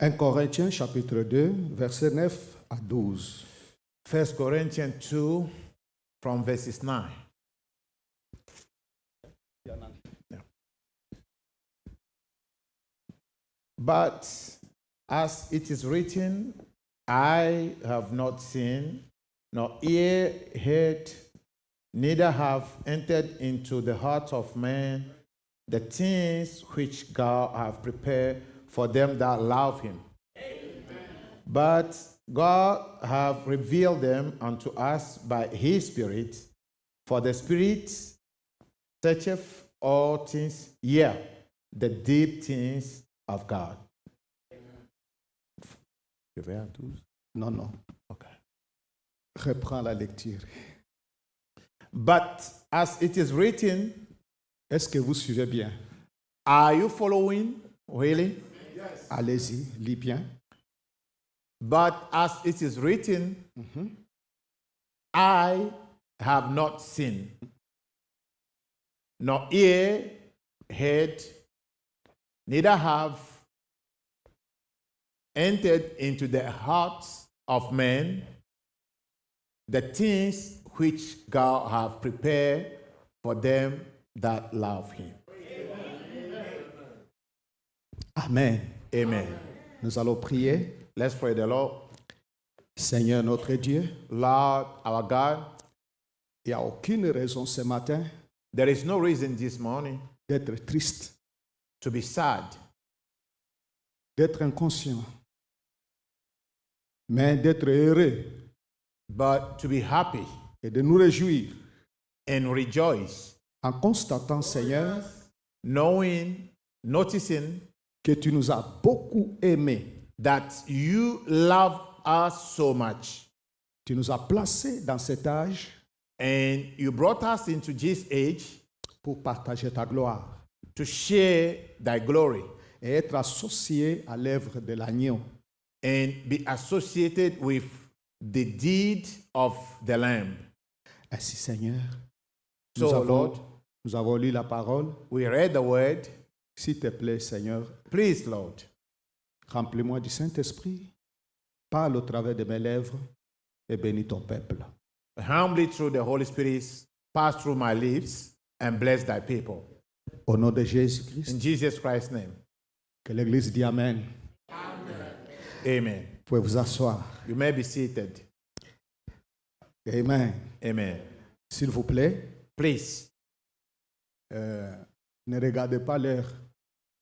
1 Corinthiens chapitre 2, versets 9 à 12. 1 Corinthians 2 from verses 9. Yeah. But as it is written, I have not seen, nor ear heard, neither have entered into the heart of man the things which God hath prepared for them that love him. Amen. But God hath revealed them unto us by his Spirit, for the Spirit searcheth all things, yea, the deep things of God. Je vais à 12? Non. Okay. Reprends la lecture. But as it is written, est-ce que vous suivez bien? Are you following? Really? Yes. Allez-y, lis bien. But as it is written, I have not seen, nor ear heard, neither have entered into the hearts of men the things which God hath prepared for them that love him. Amen. Amen. Nous allons prier. Let's pray the Lord. Seigneur notre Dieu, Lord our God, il n'y a aucune raison ce matin there is no reason this morning d'être triste, to be sad, d'être inconscient, mais d'être heureux but to be happy et de nous réjouir and rejoice, en constatant, Seigneur, noticing que tu nous as beaucoup aimés. That you love us so much. Tu nous as placés dans cet âge and you brought us into this age pour partager ta gloire, to share thy glory et être associés à l'œuvre de l'agneau. And be associated with the deed of the Lamb. Ainsi, Seigneur, So, Lord, nous avons lu la parole. We read the word. S'il te plaît, Seigneur, please, Lord, remplis-moi du Saint-Esprit, parle au travers de mes lèvres et bénis ton peuple. Humbly through the Holy Spirit, pass through my lips and bless thy people. Au nom de Jésus-Christ. In Jesus Christ's name. Que l'Église dit Amen. Amen. Amen. Vous pouvez vous asseoir. You may be seated. Amen. Amen. S'il vous plaît. Please. Ne regardez pas l'heure.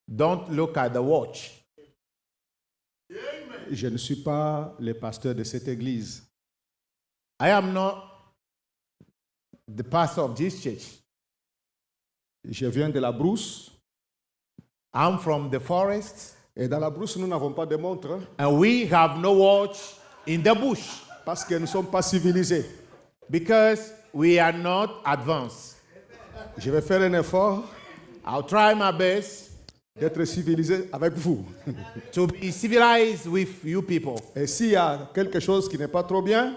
Don't look at the watch. Je ne suis pas le pasteur de cette église. I am not the pastor of this church. Je viens de la brousse. I'm from the forest. Et dans la brousse, nous n'avons pas de montre. And we have no watch in the bush. Parce que nous ne sommes pas civilisés. Because we are not advanced. Je vais faire un effort. I'll try my best. D'être civilisé avec vous. To be civilized with you people. Et s'il y a quelque chose qui n'est pas trop bien,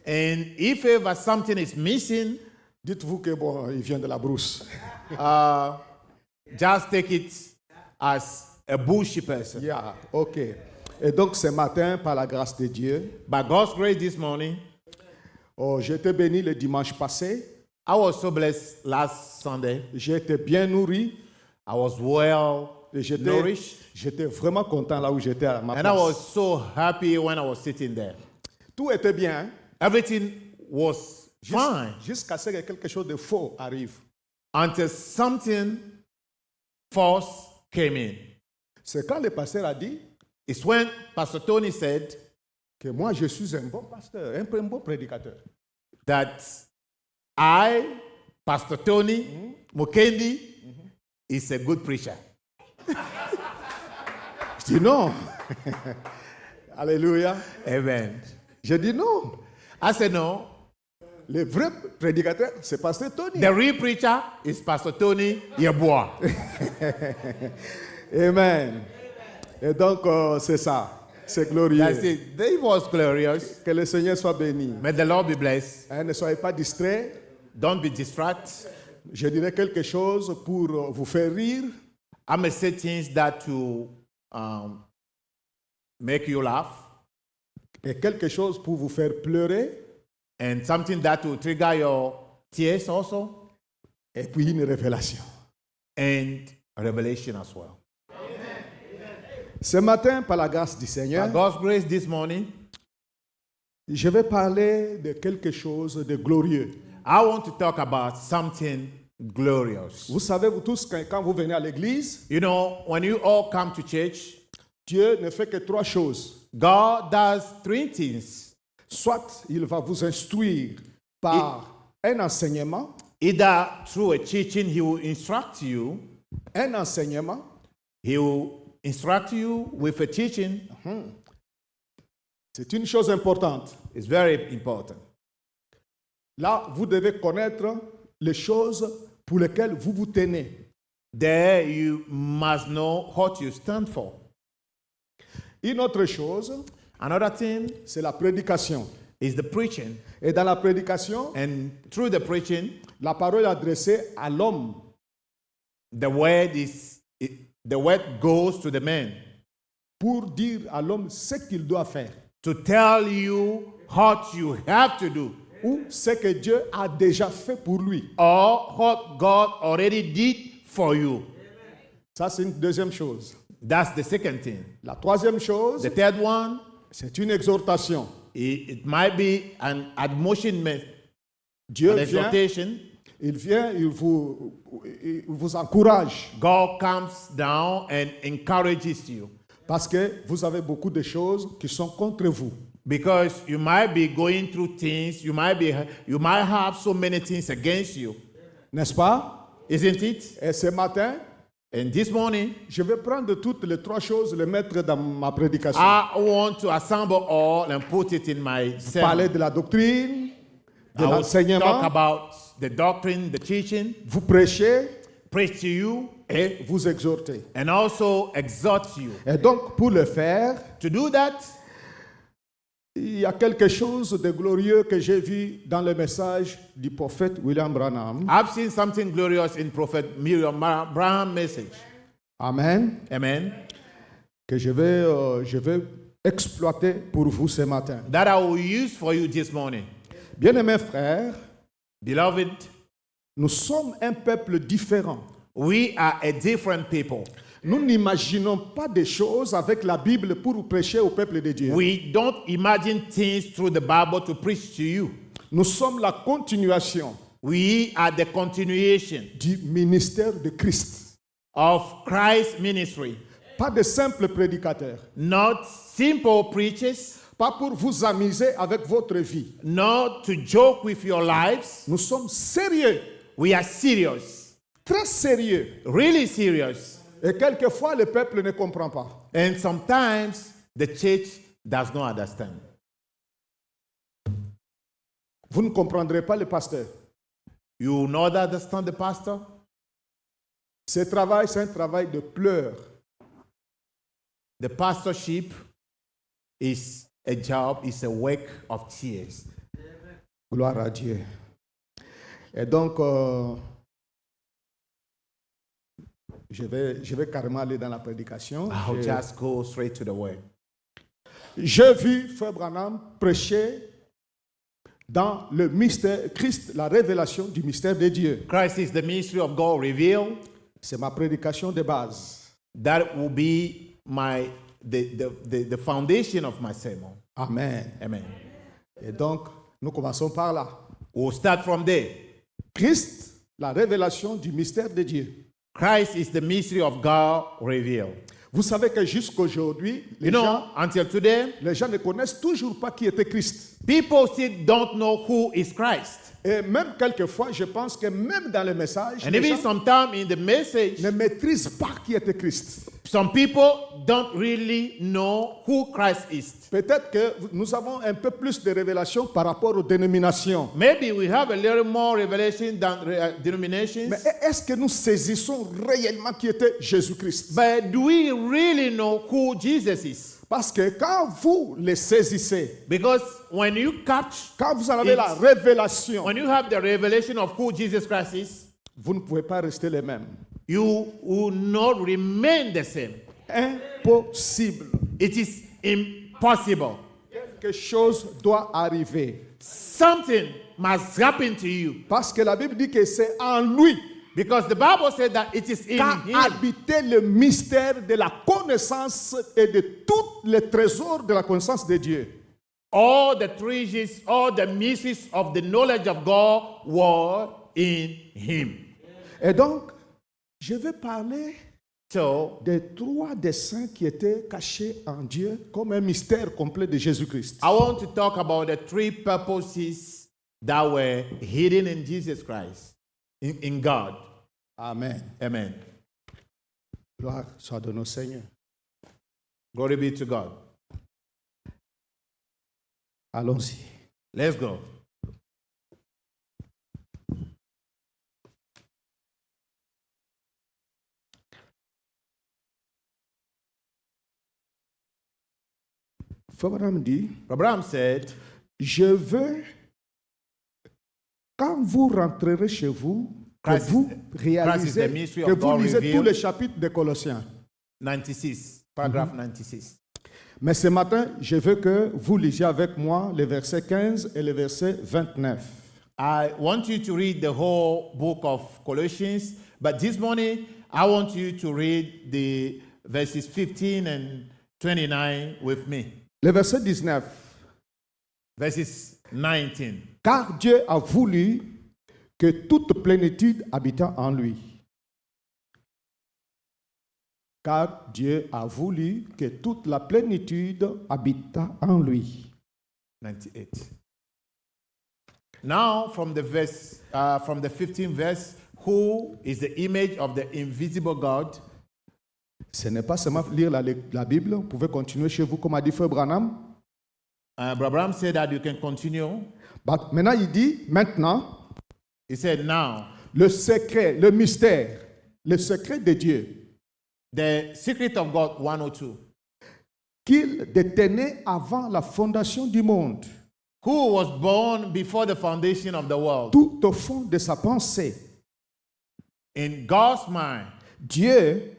and if ever something is missing, dites-vous que bon, il vient de la brousse. Just take it as a bushy person. Yeah, okay. Et donc ce matin, par la grâce de Dieu, by God's grace this morning, j'ai été béni le dimanche passé. I was so blessed last Sunday. J'ai été bien nourri. I was well nourished. J'étais vraiment content là où j'étais à ma place. And I was so happy when I was sitting there. Tout était bien. Everything was fine. Jusqu'à ce que quelque chose de faux arrive. Until something false came in. C'est quand le pasteur a dit. It's when Pastor Tony said que moi je suis un bon pasteur, un bon prédicateur. That I, Pastor Tony Mukendi, is a good preacher. Je dis non. Alléluia. Amen. Je dis non. I said no. Le vrai prédicateur, c'est Pastor Tony. The real preacher is Pastor Tony Yeboah. Amen. Et donc, c'est ça. C'est glorieux. That's it. It was glorious. Que le Seigneur soit béni. May the Lord be blessed. Ne soyez pas distraits. Don't be distracted. Je dirais quelque chose pour vous faire rire. I may say things that to make you laugh, et quelque chose pour vous faire pleurer, and something that will trigger your tears also, et puis une révélation. and a revelation as well. Ce matin, par la grâce du By Seigneur, God's grace this morning, je vais parler de quelque chose de glorieux. I want to talk about something glorious. Vous savez, vous tous, quand vous venez à l'église, You know, when you all come to church, Dieu ne fait que trois choses. God does three things. Soit il va vous instruire par un enseignement, Either through a teaching, He will instruct you. un enseignement, He will instruct you with a teaching. c'est une chose importante. It's very important. Là, vous devez connaître les choses pour lesquelles vous vous tenez. There you must know what you stand for. Une autre chose, Another thing c'est la prédication. is the preaching. Et dans la prédication, And through the preaching, la parole est adressée à l'homme the word goes to the man pour dire à l'homme ce qu'il doit faire to tell you what you have to do ou ce que Dieu a déjà fait pour lui. or what God already did for you. Ça, c'est une deuxième chose. That's the second thing. La troisième chose, The third one, c'est une exhortation. it might be an admonishment, Dieu an vient, exhortation. il vient, il vous encourage God comes down and encourages you parce que vous avez beaucoup de choses qui sont contre vous. because you might be going through things, you might have so many things against you, N'est-ce pas? isn't it? Et ce matin, And this morning, je vais prendre toutes les trois choses, les mettre dans ma prédication. I want to assemble all and put it in my Parler sermon. de la doctrine, de I will talk l'enseignement, about the doctrine, the teaching, vous prêchez preach to you, et vous exhortez. and also exhort you. Et donc, pour le faire, To do that, il y a quelque chose de glorieux que j'ai vu dans le message du prophète William Branham. I've seen something glorious in Prophet Miriam Branham's message. Amen. Amen. Que je vais exploiter pour vous ce matin. That I will use for you this morning. Bien-aimés frères, Beloved, nous sommes un peuple différent. we are a different people. Nous n'imaginons pas des choses avec la Bible pour prêcher au peuple de Dieu. We don't imagine things through the Bible to preach to you. Nous sommes la continuation We are the continuation du ministère de Christ. of Christ's ministry. Pas de simples prédicateurs. Not simple preachers, Pas pour vous amuser avec votre vie. not to joke with your lives. Nous sommes sérieux, We are serious, très sérieux. really serious. Et quelquefois, le peuple ne comprend pas. And sometimes the church does not understand. Vous ne comprendrez pas le pasteur. You will not understand the pastor. Ce travail, c'est un travail de pleurs. The pastorship is a job, is a work of tears. Gloire à Dieu. Et donc, je vais carrément aller dans la prédication. I'll just go straight to the word. J'ai vu Frère Branham prêcher dans le mystère, Christ, la révélation du mystère de Dieu. Christ is the mystery of God revealed. C'est ma prédication de base. That will be the foundation of my sermon. Amen. Amen. Et donc, nous commençons par là. We'll start from there. Christ, la révélation du mystère de Dieu. Christ is the mystery of God revealed. Vous savez que jusqu'aujourd'hui, You know, until today, les gens ne connaissent toujours pas qui était Christ. people still don't know who is Christ. Et même quelquefois, je pense que même dans les messages, And les even gens sometimes in the message, ne maîtrisent pas qui était Christ. some people don't really know who Christ is. Peut-être que nous avons un peu plus de révélations par rapport aux dénominations. Maybe we have a little more revelation than denominations. Mais est-ce que nous saisissons réellement qui était Jésus-Christ? But do we really know who Jesus is? Parce que quand vous les saisissez, Because when you catch, quand vous en avez la révélation, when you have the revelation of who Jesus Christ is, vous ne pouvez pas rester les mêmes. you will not remain the same. Impossible. It is impossible. Quelque chose doit arriver. Something must happen to you. Parce que la Bible dit que c'est en lui Because the Bible said that it is in qu'a him. habité le mystère de la connaissance et de tous les trésors de la connaissance de Dieu. All the treasures, all the mysteries of the knowledge of God were in him. Et donc, je vais parler So, des trois desseins qui étaient cachés en Dieu comme un mystère complet de Jésus-Christ. I want to talk about the three purposes that were hidden in Jesus Christ, in God. Amen. Amen. Gloire soit de nos Seigneurs. Glory be to God. Allons-y. Let's go. Abraham dit, Abraham said, je veux, quand vous rentrerez chez vous, que Christ- vous Christ is the réalisez, mystery que of vous God lisez tous revealed. les chapitres de Colossiens. 96, paragraph 96. Mais ce matin, je veux que vous lisiez avec moi les versets 15 et les versets 29. I want you to read the whole book of Colossians, but this morning I want you to read the verses 15 and 29 with me. Le verset 19. Verses 19. Car Dieu a voulu que toute plénitude habitât en lui. Car Dieu a voulu que toute la plénitude habitât en lui. 98. Now, from the 15th verse, who is the image of the invisible God? Ce n'est pas seulement lire la Bible, vous pouvez continuer chez vous comme a dit Frère Branham. Brother Abraham said that you can continue. Maintenant, il dit, maintenant, He said, now, le secret, le mystère, le secret de Dieu the secret of God 102. qu'il détenait avant la fondation du monde, Who was born before the foundation of the world? tout au fond de sa pensée. In God's mind, Dieu,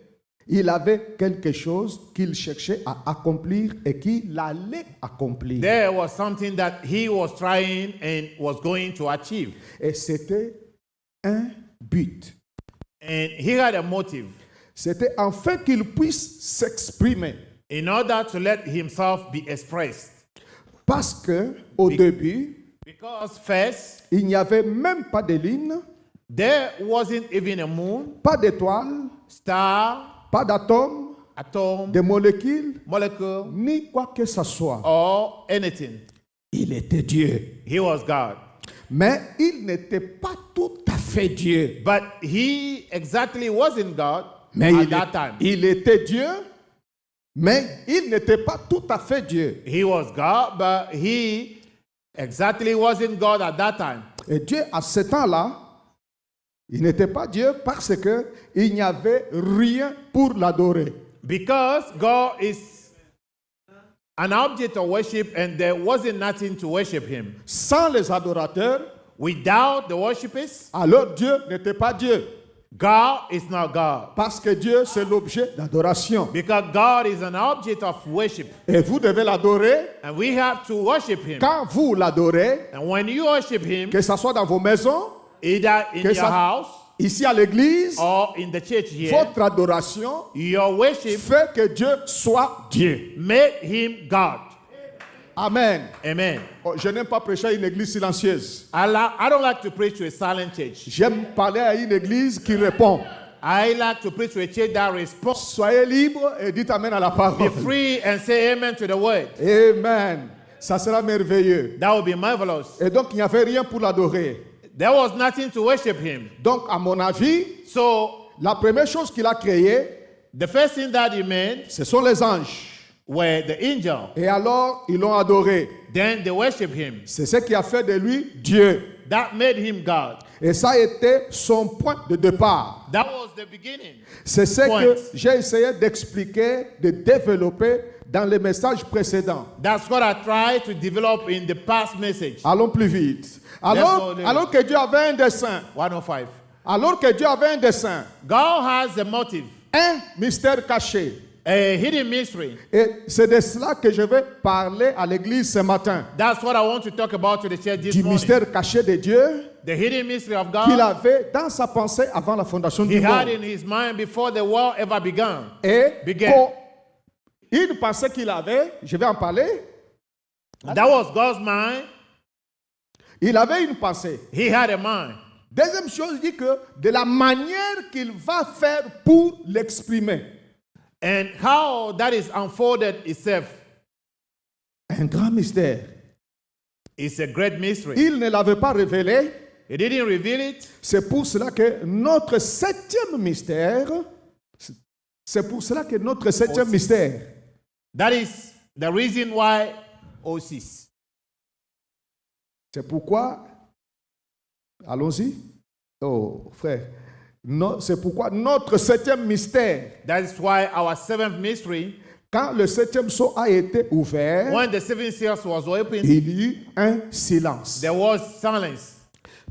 il avait quelque chose qu'il cherchait à accomplir et qu'il allait accomplir. there was something that he was trying and was going to achieve. Et c'était un but. And he had a motive C'était afin qu'il puisse s'exprimer. in order to let himself be expressed. Parce que au début, Because first, il n'y avait même pas de lune, there wasn't even a moon, pas d'étoiles, star, pas d'atomes, atom, de molécules, molecule, ni quoi que ce soit. or anything. Il était Dieu. He was God. Mais il n'était pas tout à fait Dieu. But he exactly wasn't God Mais at that time. il était Dieu, mais il n'était pas tout à fait Dieu. He was God, but he exactly wasn't God at that time. Et Dieu, à ce temps-là, il n'était pas Dieu parce qu'il n'y avait rien pour l'adorer. Because God is an object of worship and there wasn't nothing to worship him. Sans les adorateurs, Without the worshippers, alors Dieu n'était pas Dieu. God is not God. Parce que Dieu, c'est l'objet d'adoration. Because God is an object of worship. Et vous devez l'adorer. And we have to worship him. Quand vous l'adorez, And when you worship him, que ce soit dans vos maisons, either in que your ça- house ici à l'église, or in the church here, votre adoration your worship fait que Dieu soit Dieu. make him God. Amen. Amen. Oh, je n'aime pas prêcher à une église silencieuse. I don't like to preach to a silent church. J'aime parler à une église qui répond. I like to preach to a church that responds. Soyez libre et dites Amen à la Be parole. free and say amen to the word. Amen. Ça sera merveilleux. That would be marvelous. Et donc, il n'y avait rien pour l'adorer. There was nothing to worship him. Donc, à mon avis, So la première chose qu'il a créée, the first thing that he made ce sont les anges. were the angel. Et alors, ils l'ont adoré. Then they worship him. C'est ce qui a fait de lui Dieu. That made him God. Et ça a été son point de départ. That was the beginning. C'est ce Point. que j'ai essayé d'expliquer, de développer dans les messages précédents. That's what I tried to develop in the past message. Allons plus vite. Let's Alors, go, alors que Dieu avait un dessein, 105. alors que Dieu avait un dessein, God has a motive, un mystère caché, A hidden mystery. Et c'est de cela que je vais parler à l'église ce matin. That's what I want to talk about to the church this Du morning. mystère caché de Dieu The hidden mystery of qu'il God avait dans sa pensée avant la fondation he du had monde. in his mind before the world ever began. Et began. une pensée qu'il avait, je vais en parler. That was God's mind. Il avait une pensée. He had a mind. Deuxième chose, il dit que de la manière qu'il va faire pour l'exprimer. And how that is unfolded itself Un grand mystère. is a great mystery. Il ne l'avait pas révélé. He didn't reveal it. C'est pour cela que notre septième mystère, mystère, That is the reason why O6. c'est pourquoi, allons-y, oh frère, c'est pourquoi notre septième mystère, That is why our seventh mystery, quand le septième sceau a été ouvert, when the seven seals was opened, il y eut un silence. there was silence.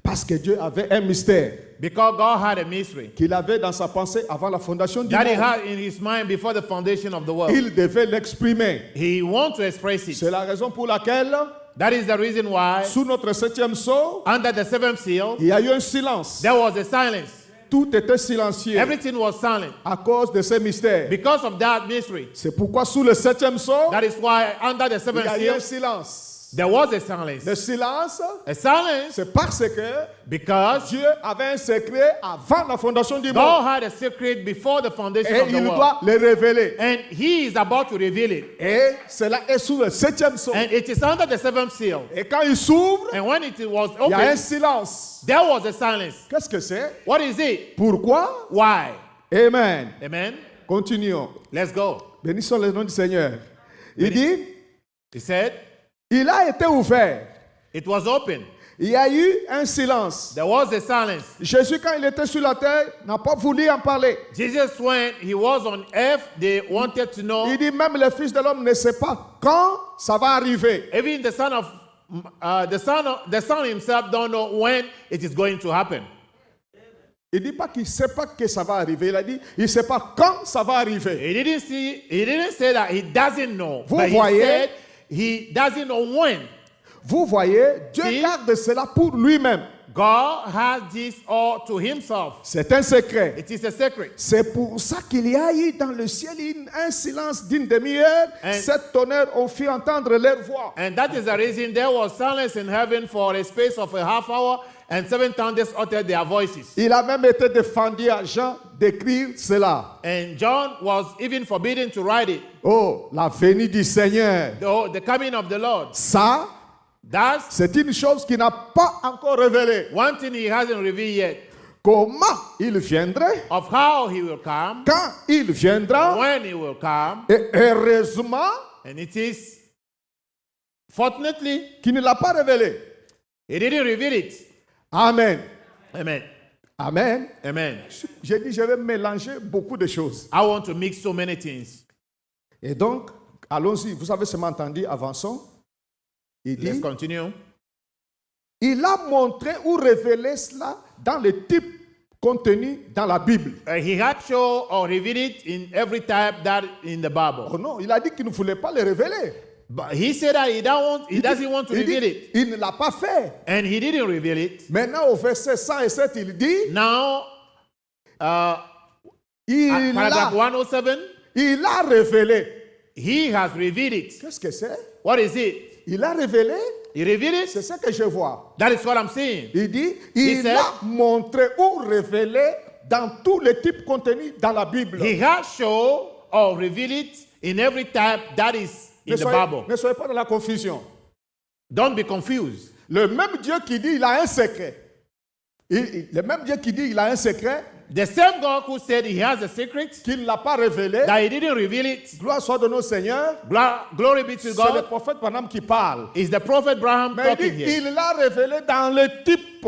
Parce que Dieu avait un mystère Because God had a mystery qu'il avait dans sa pensée avant la fondation du that he monde. had in his mind before the foundation of the world. Il devait l'exprimer. He wants to express it. C'est la raison pour laquelle, That is the reason why, sous notre septième sceau, under the seventh seal, il y a eu un silence. there was a silence. Tout était silencieux Everything was silent. à cause de ce mystère. Because of that mystery, C'est pourquoi sous le septième sceau, that is why under the il seventh y a eu un seal, silence. there was a silence. Le silence, A silence c'est parce que because Dieu avait un secret avant la fondation du God monde. had a secret before the foundation Et of the il world. doit le révéler. And he is about to reveal it. Et cela est sous le septième sceau. And it is under the seventh seal. Et quand il s'ouvre, And when it was il y a un opened, silence. there was a silence. Qu'est-ce que c'est? What is it? Pourquoi? Why? Amen. Amen. Continuons. Let's go. Bénissons le nom du Seigneur. Il dit, He said, il a été ouvert. it was open. Il y a eu un silence. There was a silence. Jésus, quand il était sur la terre, n'a pas voulu en parler. Jesus, when he was on earth, they wanted to know. Il dit, même le Fils de l'homme ne sait pas quand ça va arriver. Even the son himself don't know when it is going to happen. Il dit pas qu'il ne sait pas que ça va arriver. Il a dit, il ne sait pas quand ça va arriver. He didn't say that he doesn't know. Vous But voyez? he said he doesn't know when. Vous voyez, Dieu Si. garde cela pour lui-même. God has this all to himself. C'est un secret. It is a secret. C'est pour ça qu'il y a eu dans le ciel un silence d'une demi-heure. And- Sept tonnerres ont fait entendre leur voix. And that is the reason there was silence in heaven for a space of a half hour, and seven thunders uttered their voices. Il a même été défendu à Jean d'écrire cela. And John was even forbidden to write it. Oh, la venue du Seigneur. The coming of the Lord. Ça, That's c'est une chose qui n'a pas encore révélé. one thing he hasn't revealed yet. Comment il viendrait, Of how he will come, quand il viendra, when he will come, et heureusement and it is, fortunately, qu'il ne l'a pas révélé. he didn't reveal it. Amen. Amen. Amen. Amen. J'ai dit, je vais mélanger beaucoup de choses. I want to mix so many things. Et donc, allons-y. Vous avez seulement entendu, avançons. Il Let's dit, continue. il a montré ou révélé cela dans le type contenu dans la Bible. He had shown or revealed it in every type that in the Bible. Oh non, il a dit qu'il ne voulait pas le révéler. But he said that he doesn't want to Il dit, reveal it. il ne l'a pas fait. And he didn't reveal it. Maintenant, au verset 107, il dit, Now, il paragraph a, 107, il a révélé. he has revealed it. Qu'est-ce que c'est? What is it? Il a révélé. He revealed C'est it? ce que je vois. That is what I'm saying. Il dit, il said- a montré ou révélé dans tous les types contenus dans la Bible. He has shown or revealed it in every type that is in the Bible. Ne soyez pas dans la confusion. Don't be confused. Le même Dieu qui dit il a un secret. Le même Dieu qui dit il a un secret, The same God who said he has a secret, qu'il ne l'a pas révélé. that he didn't reveal it, Gloire soit de nos seigneurs. glory be to C'est le God, prophète Branham qui parle. is the prophet Abraham Mais il talking dit here. il l'a révélé dans le type.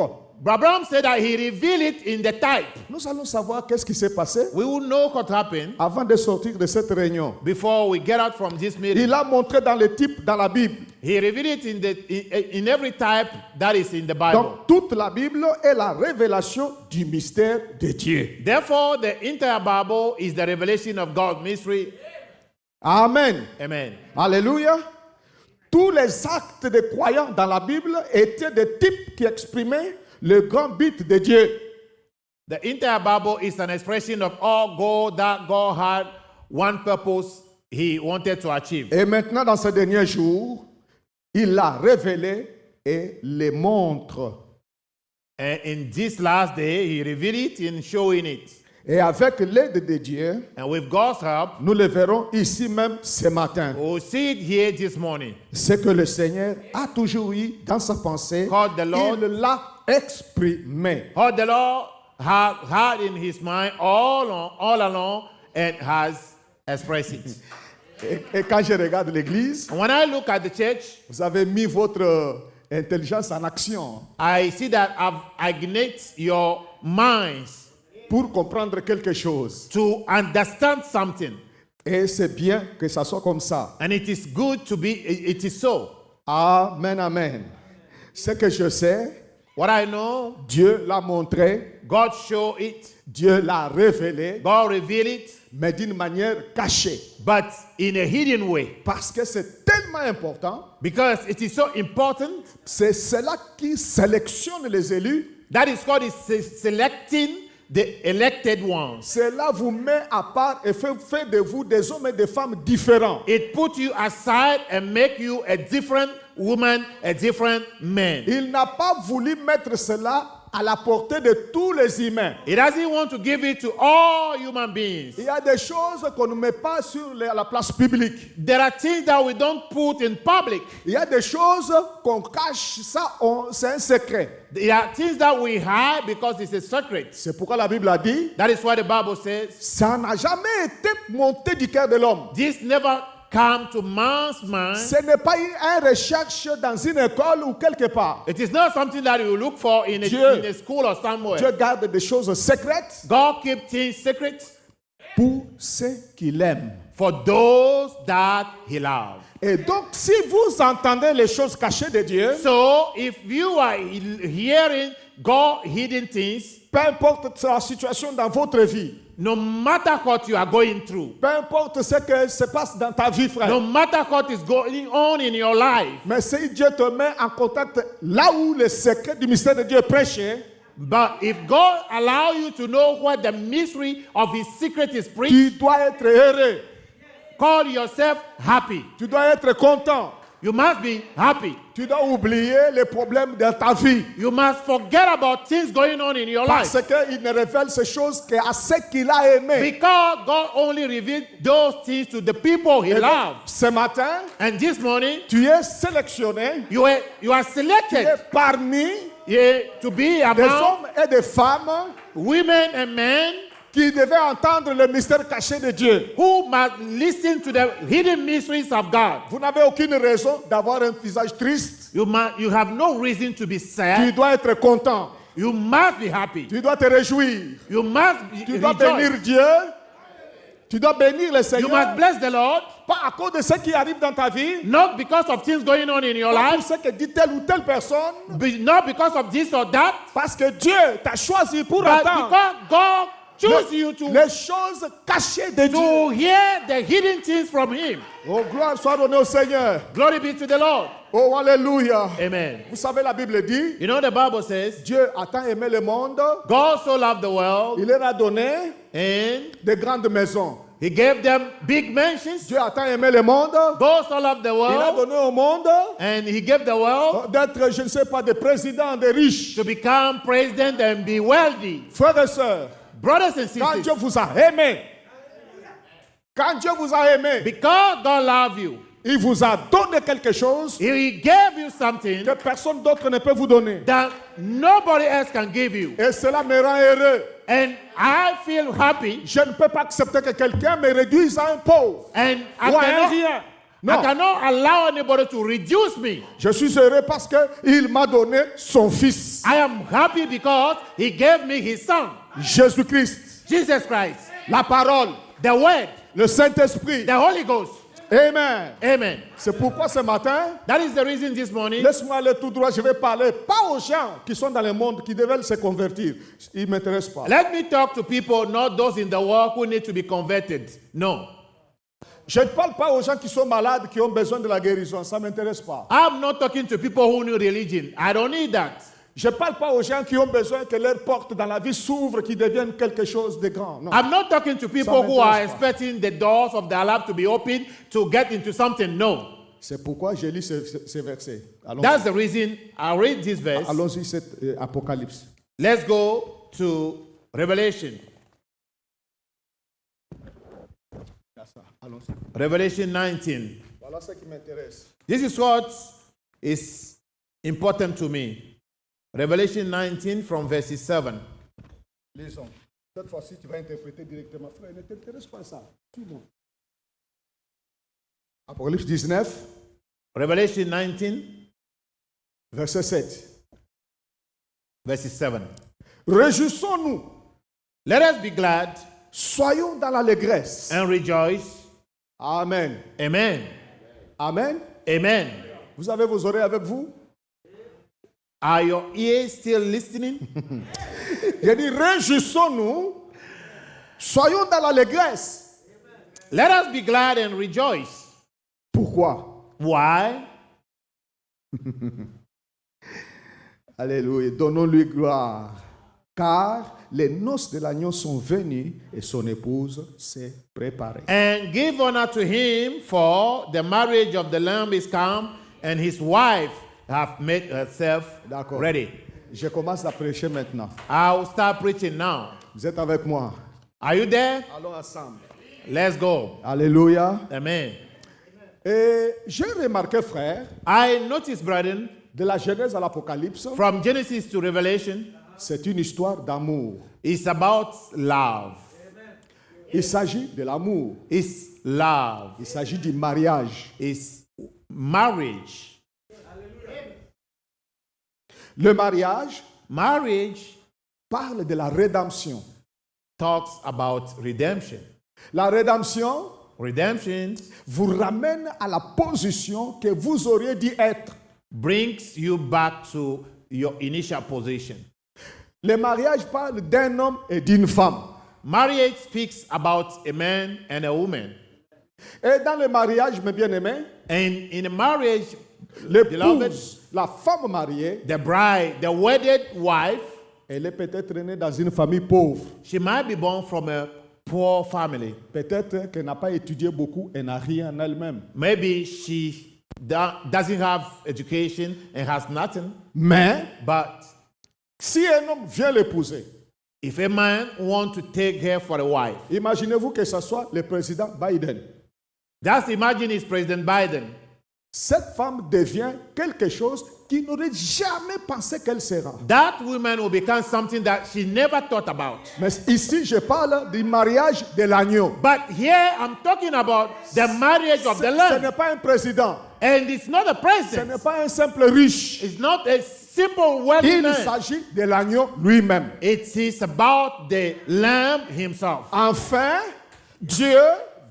Abraham said that he revealed it in the type. Nous allons savoir qu'est-ce qui s'est passé We will know what happened avant de sortir de cette réunion. before we get out from this meeting. Il a montré dans le type dans la Bible. He revealed it in every type that is in the Bible. Donc toute la Bible est la révélation du mystère de Dieu. Therefore, the entire Bible is the revelation of God's mystery. Amen. Amen. Alléluia. Tous les actes des croyants dans la Bible étaient des types qui exprimaient le grand but de Dieu. The entire Bible is an expression of all God that God had one purpose he wanted to achieve. Et maintenant, dans ces derniers jours, il l'a révélé et les montre. And in this last day, he revealed it in showing it. Et avec l'aide de Dieu, And with God's help, nous le verrons ici même ce matin. we'll see it here this morning. Ce que le Seigneur a toujours eu dans sa pensée, God the Lord- il l'a exprimé. What the Lord had in his mind all along and has expressed it. Et quand je regarde l'église, And when I look at the church, vous avez mis votre intelligence en action I see that I've ignited your minds pour comprendre quelque chose. to understand something. Et c'est bien que ça soit comme ça. And it is good to be, it is so. Amen, amen. Ce que je sais, What I know, Dieu l'a montré, God showed it, Dieu l'a révélé, God revealed it, mais d'une manière cachée. but in a hidden way. Parce que c'est tellement important, Because it is so important, c'est cela qui sélectionne les élus. that is God is selecting the elected ones. Cela vous met à part et fait de vous des hommes et des femmes différents. It puts you aside and make you a different woman, a different man. Il n'a pas voulu mettre cela à la portée de tous les humains. He doesn't want to give it to all human beings. Il y a des choses qu'on ne met pas sur la place publique. There are things that we don't put in public. Il y a des choses qu'on cache, ça, c'est un secret. There are things that we hide because it's a secret. C'est pourquoi la Bible a dit, That is why the Bible says, ça n'a jamais été monté du cœur de l'homme. this never come to man's mind. Ce n'est pas une recherche dans une école ou quelque part. It is not something that you look for in Dieu- a school or somewhere. Dieu garde des choses secrètes God keeps things secret pour ceux qu'il aime. for those that he loves. Et donc, si vous entendez les choses cachées de Dieu, So if you are hearing God hidden things, peu importe la situation dans votre vie, no matter what you are going through, peu importe ce que se passe dans ta vie, frère, no matter what is going on in your life, mais si Dieu te met en contact là où le secret du mystère de Dieu est prêché, but if God allow you to know what the mystery of his secret is preached, tu dois être heureux, call yourself happy. tu dois être content, You must be happy. tu dois oublier les problèmes de ta vie. You must forget about things going on in your Parce life. qu'il ne révèle ces choses qu'à ceux qu'il a aimés. Because God only revealed those things to the people he Et donc, loved. ce matin, And this morning, tu es sélectionné, you are tu es selected parmi to be des among hommes et des femmes women and men qui devaient entendre le mystère caché de Dieu. who must listen to the hidden mysteries of God. Vous n'avez aucune raison d'avoir un visage triste. You have no reason to be Tu sad. dois être content. You must be happy. Tu dois te réjouir. You must Tu dois rejoice. bénir Dieu. Tu dois bénir le You Seigneur. must bless the Lord, Pas à cause de ce qui arrive dans ta vie. not because of things going on in your Pas life, pour ce que dit telle ou telle personne. not because of this or that, Parce que Dieu t'a choisi pour but entendre because God chose you les choses cachées de Dieu. to hear the hidden things from Him. Oh, gloire soit donnée au Seigneur. Glory be to the Lord. Oh, alléluia. Amen. Vous savez, la Bible dit, You know, the Bible says, Dieu a tant aimé le monde, God so loved the world, il leur a donné and de grandes maisons. He gave them big mansions. Dieu a tant aimé le monde, God so loved the il a world, donné au monde and He gave the world d'être, je ne sais pas, des présidents, des riches. to become president and be wealthy. Frères et sœurs, Brothers and quand sisters, Dieu vous a aimé, quand Dieu vous a aimé, because God loved you, il vous a donné quelque chose He gave you something que personne d'autre ne peut vous donner. that nobody else can give you. Et cela me rend heureux. And I feel happy, Je ne peux pas accepter que quelqu'un me réduise à un pauvre and I ou à un rien. I Non, cannot allow anybody to reduce me. je suis heureux parce qu'il m'a donné son fils, I am happy because He gave me His Son, Jésus-Christ, Jesus Christ, la parole, the Word, le Saint-Esprit. the Holy Ghost. Amen. Amen. C'est pourquoi ce matin, That is the reason this morning laisse-moi aller tout droit. Je vais parler pas aux gens qui sont dans le monde, qui devaient se convertir. Ils ne m'intéressent pas. let me talk to people, not those in the world who need to be converted. No. Je ne parle pas aux gens qui sont malades, qui ont besoin de la guérison. Ça ne m'intéresse pas. I'm not talking to people who need religion. I don't need that. Je ne parle pas aux gens qui ont besoin que leurs portes dans la vie s'ouvrent, qui deviennent quelque chose de grand. Non. I'm not talking to people who are m'intéresse pas. expecting the doors of their life to be open to get into something. No. C'est pourquoi j'ai lu ces versets. That's the reason I read this verse. Allons-y, cet Apocalypse. Let's go to Revelation. Allons-y. Revelation 19. Voilà ce qui m'intéresse. This is what is important to me. Revelation 19 from verse 7. Lisons. Cette fois-ci, tu vas interpréter directement. Frère, ne t'intéresse pas à ça. Tout le monde. Apocalypse 19, Revelation 19, verset 7. verse 7. Réjouissons-nous, Let us be glad soyons dans l'allégresse. and rejoice. Amen. Amen. Amen. Amen. Vous avez vos oreilles avec vous? Are your ears still listening? J'ai dit réjouissons-nous, soyons dans l'allégresse. Let us be glad and rejoice. Pourquoi? Why? Alléluia. Donnons-lui gloire. Car les noces de l'agneau sont venues et son épouse s'est préparée. And give honor to him, for the marriage of the Lamb is come, and his wife hath made herself D'accord. ready. Je commence à prêcher maintenant. I'll start preaching now. Vous êtes avec moi? Are you there? Allons ensemble. Let's go. Alléluia. Amen. Et j'ai remarqué, frère, I notice, brethren, de la Genèse à l'Apocalypse, from Genesis to Revelation, c'est une histoire d'amour. it's about love. Il s'agit de l'amour. It's love. Il s'agit du mariage. It's marriage. Le mariage Marriage parle de la rédemption. talks about redemption. La rédemption Redemption vous ramène à la position que vous auriez dû être. brings you back to your initial position. Le mariage parle d'un homme et d'une femme. Marriage speaks about a man and a woman. Et dans le mariage, mes bien-aimés, And in a marriage, l'épouse, la femme mariée, the bride, the wedded wife, elle est peut-être née dans une famille pauvre. she might be born from a poor family. Peut-être qu'elle n'a pas étudié beaucoup et n'a rien en elle-même. Maybe she doesn't have education and has nothing. Mais But si un homme vient l'épouser, if a man wants to take her for a wife, imaginez-vous que ce soit le président Biden. just imagine it's President Biden. Cette femme devient quelque chose qu'il n'aurait jamais pensé qu'elle sera. That woman will become something that she never thought about. Mais ici, je parle du mariage de l'agneau. But here I'm talking about the marriage of the Ce Lamb. n'est pas un président. And it's not a Ce president. n'est pas un simple riche. It's not a simple wealthy Il man. s'agit de l'agneau lui-même. It is about the Lamb himself. Enfin, Dieu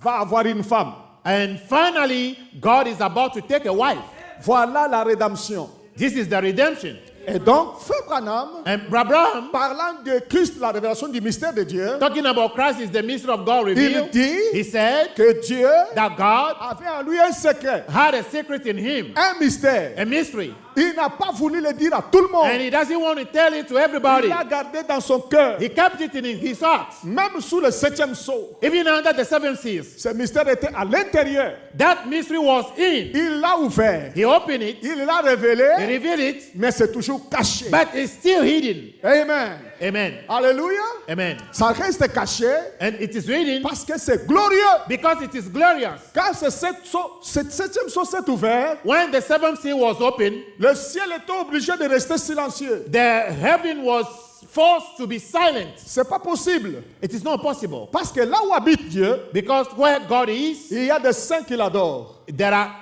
va avoir une femme. And finally, God is about to take a wife. Voilà la rédemption. This is the redemption. Et donc, Frère Branham, And Abraham, parlant de Christ, la révélation du mystère de Dieu, talking about Christ is the mystery of God revealed. il dit He said que Dieu that God avait en lui un secret, had a secret in him, un mystère. a mystery. Il n'a pas voulu le dire à tout le monde. And he doesn't want to tell it to Il everybody. l'a gardé dans son cœur. He kept it in his heart. Même sous le 7e sceau, Even under the seven seals. ce mystère était à l'intérieur. That mystery was in. Il l'a ouvert. He opened it, Il l'a he révélé, revealed it, mais c'est toujours caché. but it's still hidden. Amen. Amen. Alléluia. Amen. Ça reste caché And it is hidden parce que c'est glorieux. because it is glorious. Quand ce 7e sceau s'est ouvert, When the seventh seal was opened, le ciel était obligé de rester silencieux. the heaven was forced to be silent. C'est pas possible. It is not possible Parce que là où habite Dieu, because where God is, il y a des saints qui l'adorent. there are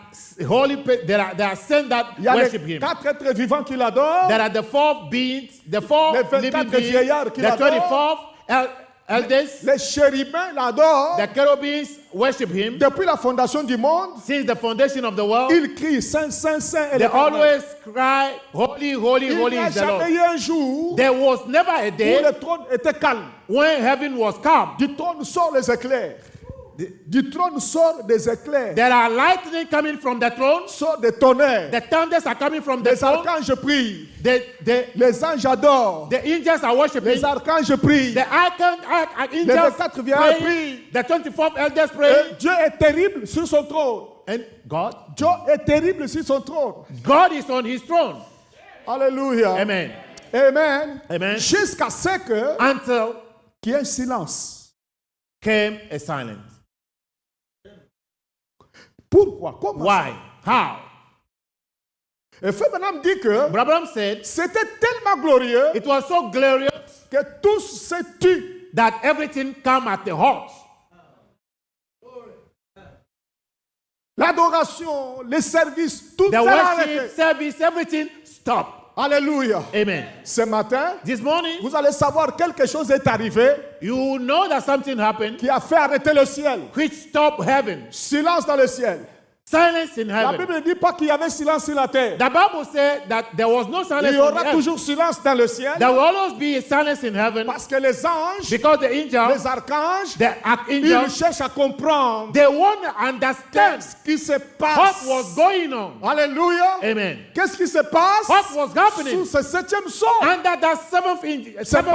there are saints that Il y a worship les Him. 4 êtres vivants qui l'adorent. There are the four beings, the four Les 24 living beings, vieillards qui the l'adorent. 24 elders, Les chérubins l'adorent. the cherubims worship Him. Depuis la fondation du monde, Since the foundation of the world, ils crient Saint, Saint, Saint. Et they l'Éternel. always cry, Holy, holy, Il holy n'y a is the Lord. jamais eu un jour There was never a où day le trône était calme. when heaven was calm. Du trône sortent les éclairs. Du trône sort des éclairs, There are lightning coming from the throne. sort des tonnerres. The thunders are coming from the Les throne. archanges prient. The Les anges adorent. angels are worshiping. Les archanges prient. The Les angels 24 viens pray. prient. The 24 elders Et pray. Dieu est terrible sur son trône. And God Dieu est terrible sur son trône. is on his throne. Alléluia. Amen. Amen. Amen. Jusqu'à ce que Until qu'il y ait un silence. came a silence. Pourquoi? Comment? Why? How? Et Frère Branham dit que Abraham said c'était tellement glorieux it was so glorious que tous se tuent. that everything came at the halt. L'adoration, les services, tout The est worship, arrêté. service, everything stopped. Alléluia. Amen. Ce matin, This morning, vous allez savoir quelque chose est arrivé you know that something happened qui a fait arrêter le ciel. which stopped heaven. Silence dans le ciel. Silence in La heaven. Bible ne dit pas qu'il y avait silence sur la terre. The Bible said that there was no silence Il y on aura the earth. toujours silence dans le ciel There will always be a silence in heaven parce que les anges, because the angels, les archanges, the ils archangels, cherchent à comprendre they want to understand ce qui se what passe. was going on. Alléluia. Amen. Qu'est-ce qui se passe What was happening sous ce septième son? under that seventh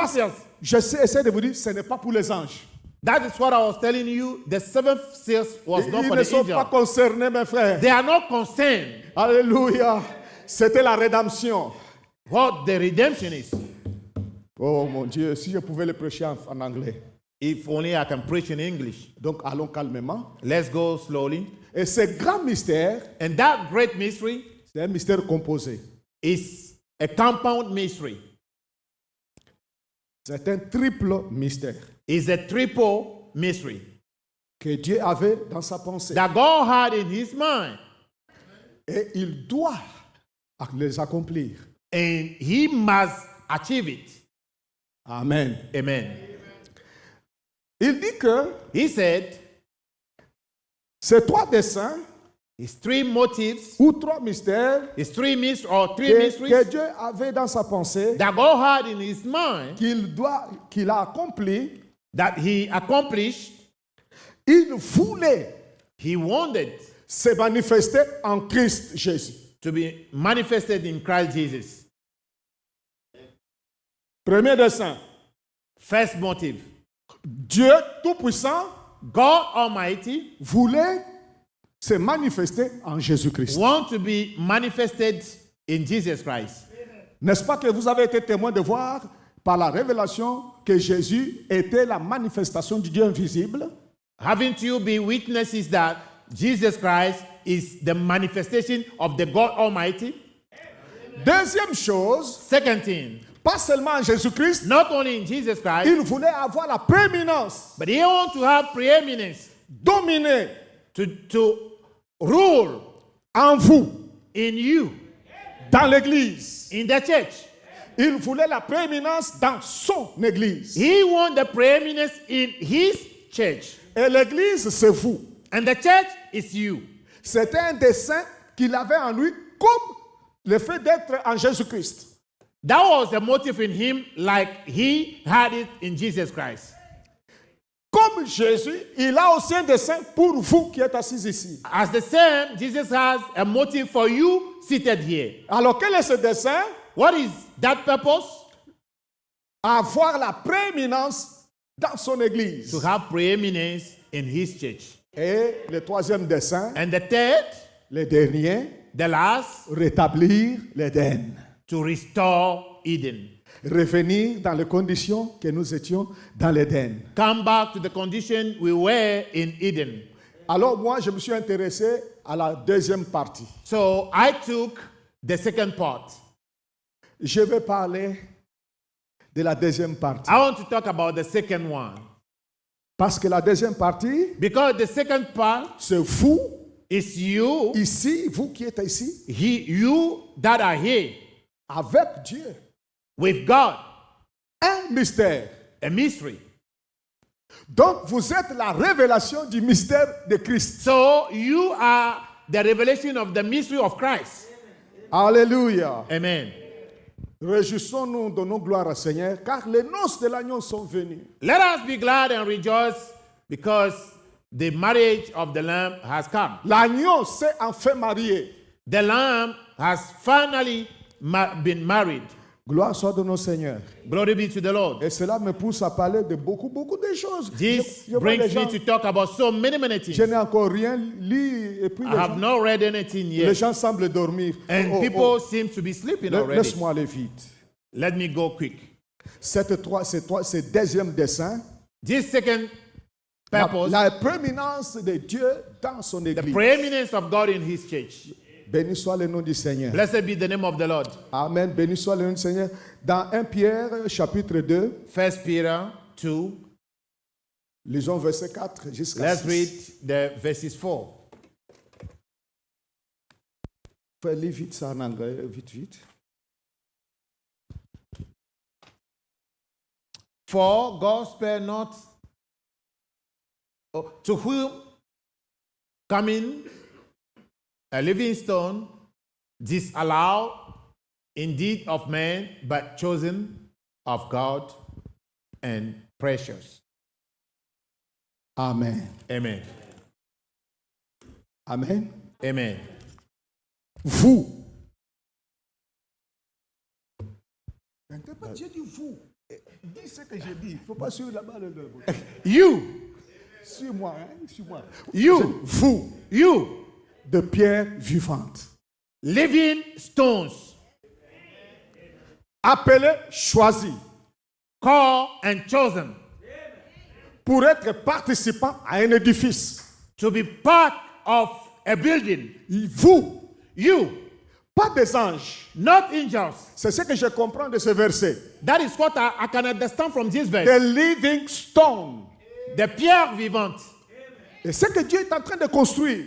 seal? J'essaie de vous dire, ce n'est pas pour les anges. That is what I was telling you. The seventh seal was not Ils for ne the sont pas angel. concernés, mes frères. They are not concerned Alléluia. C'était la rédemption. what the redemption is. Oh mon Dieu, si je pouvais le prêcher en anglais. If only I can preach in English. Donc allons calmement. Let's go slowly. Et ce grand mystère, And that great mystery c'est un mystère composé. is a compound mystery. C'est un triple mystère It's a triple mystery que Dieu avait dans sa pensée. that God had in his mind. Et il doit les accomplir. And he must achieve it. Amen. Amen. Il dit que He said ces trois desseins his three motives, ou trois mystères his three mysteries, or three que mysteries Dieu avait dans sa pensée that God had in his mind qu'il a accompli, that he accomplished, il voulait he wanted se manifester en Christ Jésus. to be manifested in Christ Jesus. Premier dessein, First motive, Dieu Tout-Puissant God Almighty voulait se manifester en Jésus-Christ. want to be manifested in Jesus Christ. N'est-ce pas que vous avez été témoin de voir par la révélation que Jésus était la manifestation du Dieu invisible? Haven't you been witnesses that Jesus Christ is the manifestation of the God Almighty? Deuxième chose, Second thing, pas seulement en Jésus-Christ, not only in Jesus Christ, il voulait avoir la prééminence, but he wants to have preeminence, dominer to rule en vous, in you, dans l'Église. in the church. Il voulait la prééminence dans son Église. He wants the preeminence in his church. Et l'Église, c'est vous. And the church is you. C'était un dessein qu'il avait en lui, comme le fait d'être en Jésus-Christ. That was a motive in him, like he had it in Jesus Christ. Comme Jésus, il a aussi un dessein pour vous qui êtes assis ici. As the same, Jesus has a motive for you seated here. Alors, quel est ce dessein? What is that purpose? Avoir la prééminence dans son Église. To have preeminence in his church. Et le troisième dessein, And the third, le dernier, the last, rétablir l'Éden. to restore Eden. Revenir dans les conditions que nous étions dans l'Éden. Come back to the condition we were in Eden. Alors moi, je me suis intéressé à la deuxième partie. So I took the second part. Je vais parler de la deuxième partie. I want to talk about the second one. Parce que la deuxième partie, Because the second part c'est vous, is you, ici, vous qui êtes ici, you that are here avec Dieu. with God, Un mystère. a mystery. Donc, vous êtes la révélation du mystère de Christ. So you are the revelation of the mystery of Christ. Alléluia. Amen. Réjouissons-nous, donnons gloire au Seigneur, car les noces de l'agneau sont venues. Let us be glad and rejoice because the marriage of the Lamb has come. L'agneau s'est enfin marié. The Lamb has finally been married. Gloire soit de nos seigneurs. Glory be to the Lord. Et cela me pousse à parler de beaucoup de choses. This Je vois brings les gens, me to talk about so many things. je n'ai encore rien lu et puis I have not read anything les yet. gens semblent dormir. And people seem to be sleeping already. Laisse-moi aller vite. Let me go quick. Ce deuxième dessin, This second la purpose, prééminence de Dieu dans son the église. preeminence of God in His church. Béni soit le nom du Seigneur. Blessed be the name of the Lord. Amen. Béni soit le nom du Seigneur. Dans 1 Pierre, chapitre 2, 1 Peter 2. lisons verset 4 jusqu'à Let's 6. read the verses 4. Fais lire vite ça en anglais, vite. For God spared not, to whom coming a living stone, disallowed indeed of man, but chosen of God and precious. Amen. Amen. Amen. Amen. Vous. J'ai dit vous. Dis ce que j'ai dit. Il ne faut pas suivre là-bas. You, Suis-moi. Suis-moi. you, Vous. you, De pierre vivante. living stones, Appelés, choisis. called and chosen Pour être participant à un édifice. to be part of a building. Vous. You, Pas des anges. not angels. C'est ce que je comprends de ce verset. That is what I can understand from this verse. The living stone. The pierre vivante. Et ce que Dieu est en train de construire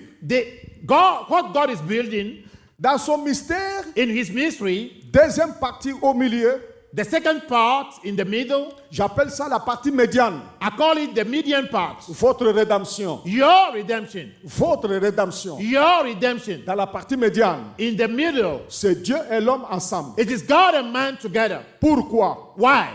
What God is building dans son mystère, in His mystery, deuxième partie au milieu, the second part in the middle, j'appelle ça la partie médiane. I call it the median part. Votre rédemption. Your redemption. Votre rédemption. Your redemption. Dans la partie médiane, In the middle, c'est Dieu et l'homme ensemble. it is God and man together. Pourquoi? Why?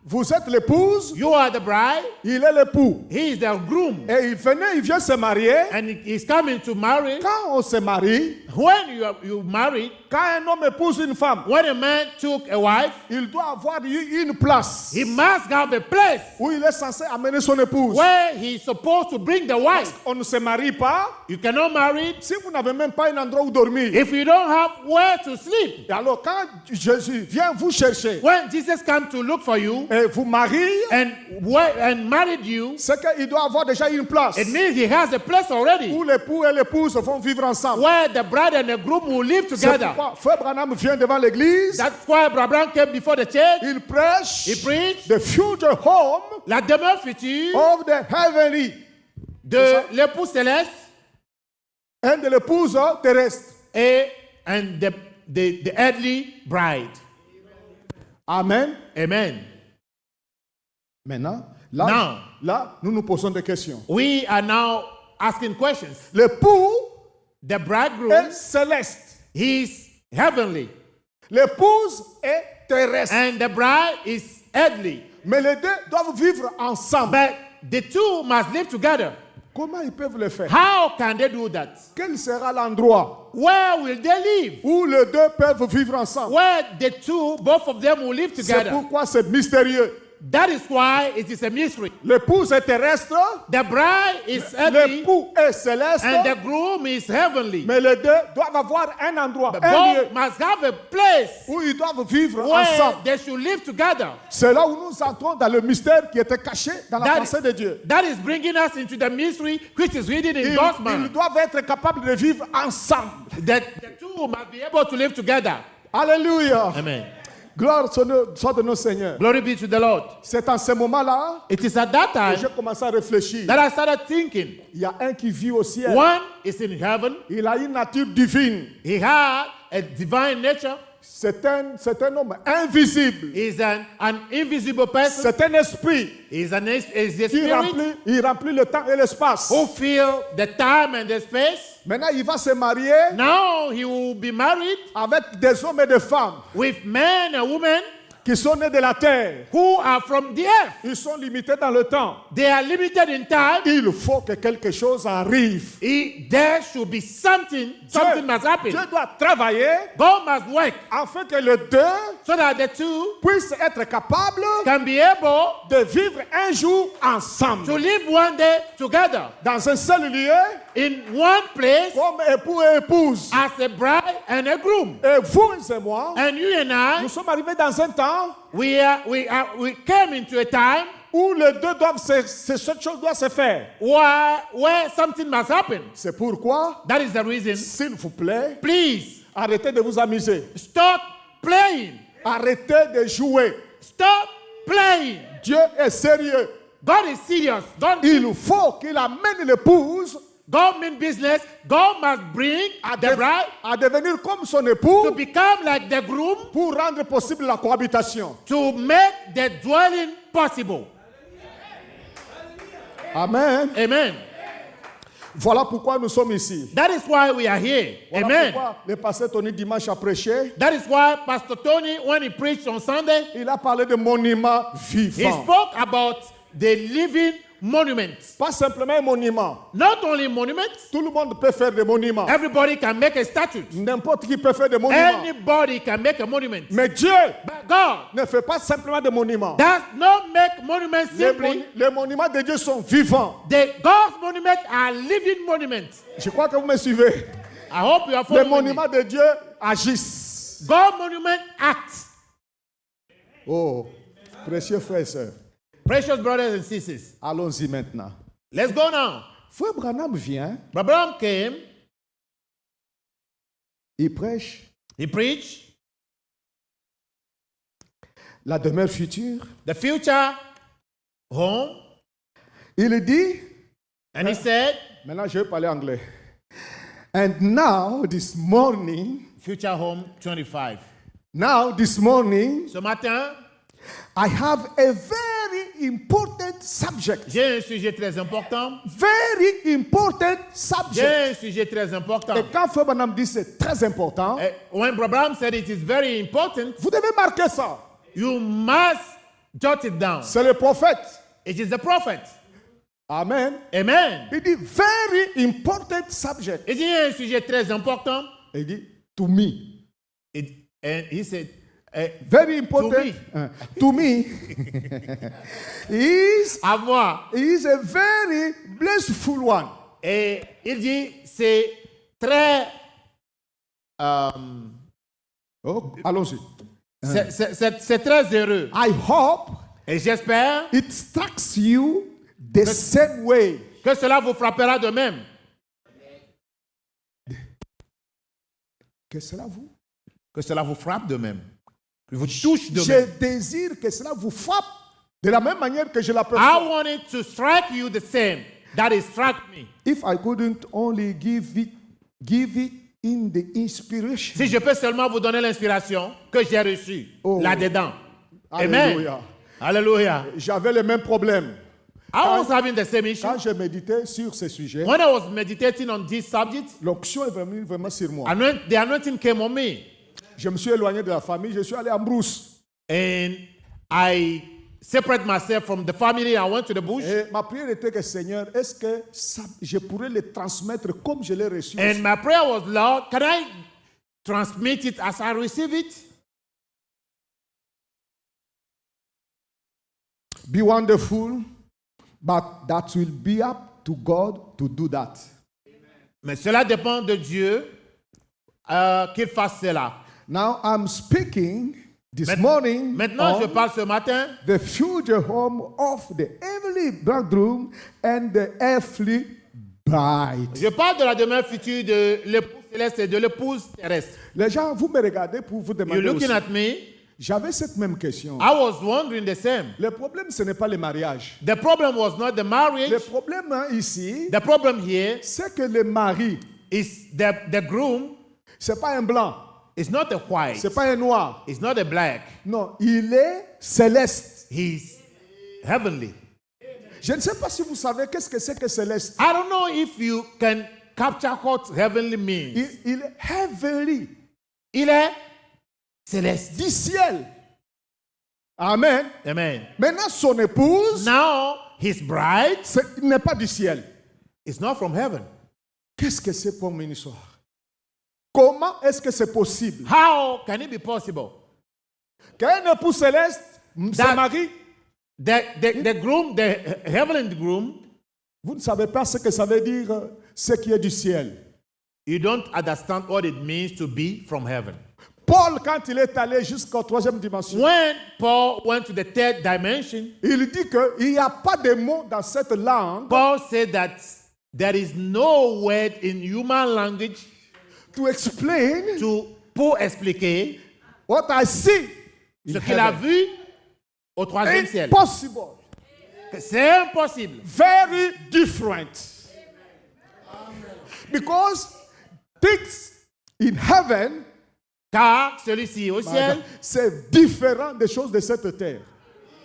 Vous êtes l'épouse, You are the bride, il est l'époux. he is the groom, Et il vient se marier. and he is coming to marry. Quand on se marie, When you marry, quand un homme épouse une femme, when a man took a wife, il doit avoir une place he must have a place où il est censé amener son épouse. where he is supposed to bring the wife. On ne se marie pas You cannot marry si vous n'avez même pas un endroit où dormir. if you don't have where to sleep. Et alors quand Jésus vient vous chercher When Jesus came to look for you et vous marie, and married you, c'est qu'il doit avoir déjà une place it means he has a place already où l'époux et l'épouse vont vivre ensemble. where the bride and the groom will live C'est together. pourquoi Frère Branham vient devant l'église, That's why Abraham came before the church. il prêche He preached the future home la demeure future of the heavenly de l'époux céleste and de l'épouse terrestre. and the earthly bride. Amen. Amen. Maintenant, Now. là, nous nous posons des questions. We are now asking questions. L'époux The bridegroom, est céleste. he's heavenly, L'épouse est terrestre. and the bride is earthly. Mais les deux doivent vivre ensemble. But the two must live together. Comment ils peuvent le faire? How can they do that? Quel sera l'endroit Where will they live? où les deux peuvent vivre ensemble? Where the two, both of them will live C'est together. pourquoi c'est mystérieux. That is why it is a mystery. L'épouse est terrestre, The bride is earthly, l'époux est céleste, and the groom is heavenly. mais les deux doivent avoir un endroit, But un lieu both must have a place où ils doivent vivre where ensemble. they should live together. C'est là où nous entrons dans le mystère qui était caché dans la That- pensée de Dieu. That is bringing us into the mystery which is hidden in Ils, God's ils mind. doivent être capables de vivre ensemble. That the two must be able to live together. Alléluia. Amen. Gloire soit de nos seigneurs. Glory be to the Lord. C'est en ce moment-là It is at that que time j'ai commencé à réfléchir. that I started thinking. Il y a un qui vit au ciel. One is in heaven. Il a une nature divine. He had a divine nature. C'est un homme invisible. He is an invisible person. C'est un esprit He is a qui spirit il remplit le temps et l'espace. who fill the time and the space. Maintenant, il va se marier Now he will be married avec des hommes et des femmes. with men and women. qui sont nés de la terre, who are from the earth. ils sont limités dans le temps. They are limited in time. Il faut que quelque chose arrive. There should be something must happen. Dieu doit travailler God must work afin que les deux so that the two puissent être capables can be able de vivre un jour to ensemble live one day together dans un seul lieu in one place comme époux et épouse. as a bride and a groom. Et vous et moi, And you and nous I, sommes arrivés dans un temps we came into a time où les deux doivent, cette chose doit se faire. where something must happen. C'est pourquoi, That is the reason. s'il vous plaît, Please arrêtez de vous amuser. stop playing. Arrêtez de jouer. Stop playing. Dieu est sérieux. God is serious. Il faut qu'il amène l'épouse God means business. God must bring the bride à devenir comme son époux to become like the groom pour rendre possible la cohabitation. to make the dwelling possible. Amen. Amen. Voilà pourquoi nous sommes ici. That is why we are here. Voilà Amen. pourquoi le pasteur Tony dimanche a prêché. That is why Pastor Tony, when he preached on Sunday, Il a parlé de monuments he vivants. spoke about the living monuments. Pas simplement un monument. Not only monuments, Tout le monde peut faire des monuments. everybody can make a statue. N'importe qui peut faire des monuments. Anybody can make a monument. Mais Dieu But God ne fait pas simplement des monuments. does not make monuments simply. Les monuments de Dieu sont vivants. God's monuments are living monuments. Je crois que vous me suivez. I hope you are Les following me. monuments de Dieu agissent. God monument acts. Oh, précieux frères et sœurs, Precious brothers and sisters, allons-y maintenant. let's go now. Frère Branham vient, Abraham came, il prêche he preached la demeure future. the future home, Il dit, and he said, maintenant je vais parler anglais. And now this morning, future home 25. this morning, Ce matin, I have a very important subject. j'ai un sujet très important. Very important J'ai subject. un sujet très important. Et quand Frère Branham dit c'est très important, When Abraham said it is very important, vous devez marquer ça. you must jot it down. C'est le prophète. It is the prophet. Amen. Amen. Il dit very important subject. Il dit un sujet très important. Et il dit to me. And he said, Very important to me is à moi. a very blissful one. Et il dit, c'est très... Oh, allons-y. c'est très heureux. I hope Et j'espère it strikes you the same way. que cela vous frappera de même. Que cela vous? Que cela vous frappe de même. Que vous touche de Je même. désire que cela vous frappe de la même manière que je I l'aperçois. want it to strike you the same that it struck me. If I couldn't only give it in the inspiration. Si je peux seulement vous donner l'inspiration que j'ai reçue Oh. là-dedans. Alléluia. Amen. Alléluia. J'avais le même problème. I was having the same issue. Quand je méditais sur ce sujet, When I was meditating on this subject, l'onction est venue vraiment sur moi. the anointing came on me. Je me suis éloigné de la famille, je suis allé en brousse. And I separated myself from the family. I went to the bush. Et ma prière était que Seigneur, est-ce que je pourrais le transmettre comme je l'ai reçu? And my prayer was, Lord, can I transmit it as I receive it? Be wonderful, but that will be up to God to do that. Mais cela dépend de Dieu qu'il fasse cela. Now I'm speaking this morning Maintenant, je on parle ce matin the future home of the heavenly bridegroom and the earthly bride. Je parle de la demeure future de l'époux céleste et de l'épouse terrestre. Les gens, vous me regardez pour vous You're demander looking aussi. at me. J'avais cette même question. I was wondering the same. Le problème, ce n'est pas le mariage. The problem was not the marriage. Le problème ici, The problem here c'est que le mari, is the groom c'est pas un blanc, is not a white. c'est pas un noir. It's not a black. Non, il est céleste. He's heavenly. Je ne sais pas si vous savez qu'est-ce que c'est que céleste. I don't know if you can capture what heavenly means. Il est heavenly, Il est céleste. du ciel. Amen. Amen. Maintenant, son épouse, Now, his bride n'est pas du ciel. is not from heaven. Qu'est-ce que c'est pour une histoire? Comment est-ce que c'est possible How can it be possible? qu'un époux céleste se That- marie? The groom, the heavenly groom, Vous ne savez pas ce que ça veut dire, ce qui est du ciel. you don't understand what it means to be from heaven. Paul, quand il est allé jusqu'au 3e dimension, When Paul went to the third dimension, il dit qu'il n'y a pas de mots dans cette langue Paul said that there is no word in human language to explain pour expliquer what I see ce in qu'il a heaven. vu au troisième ciel. Impossible. C'est impossible. Very different. Because things in heaven, Car celui-ci au ciel, c'est différent des choses de cette terre.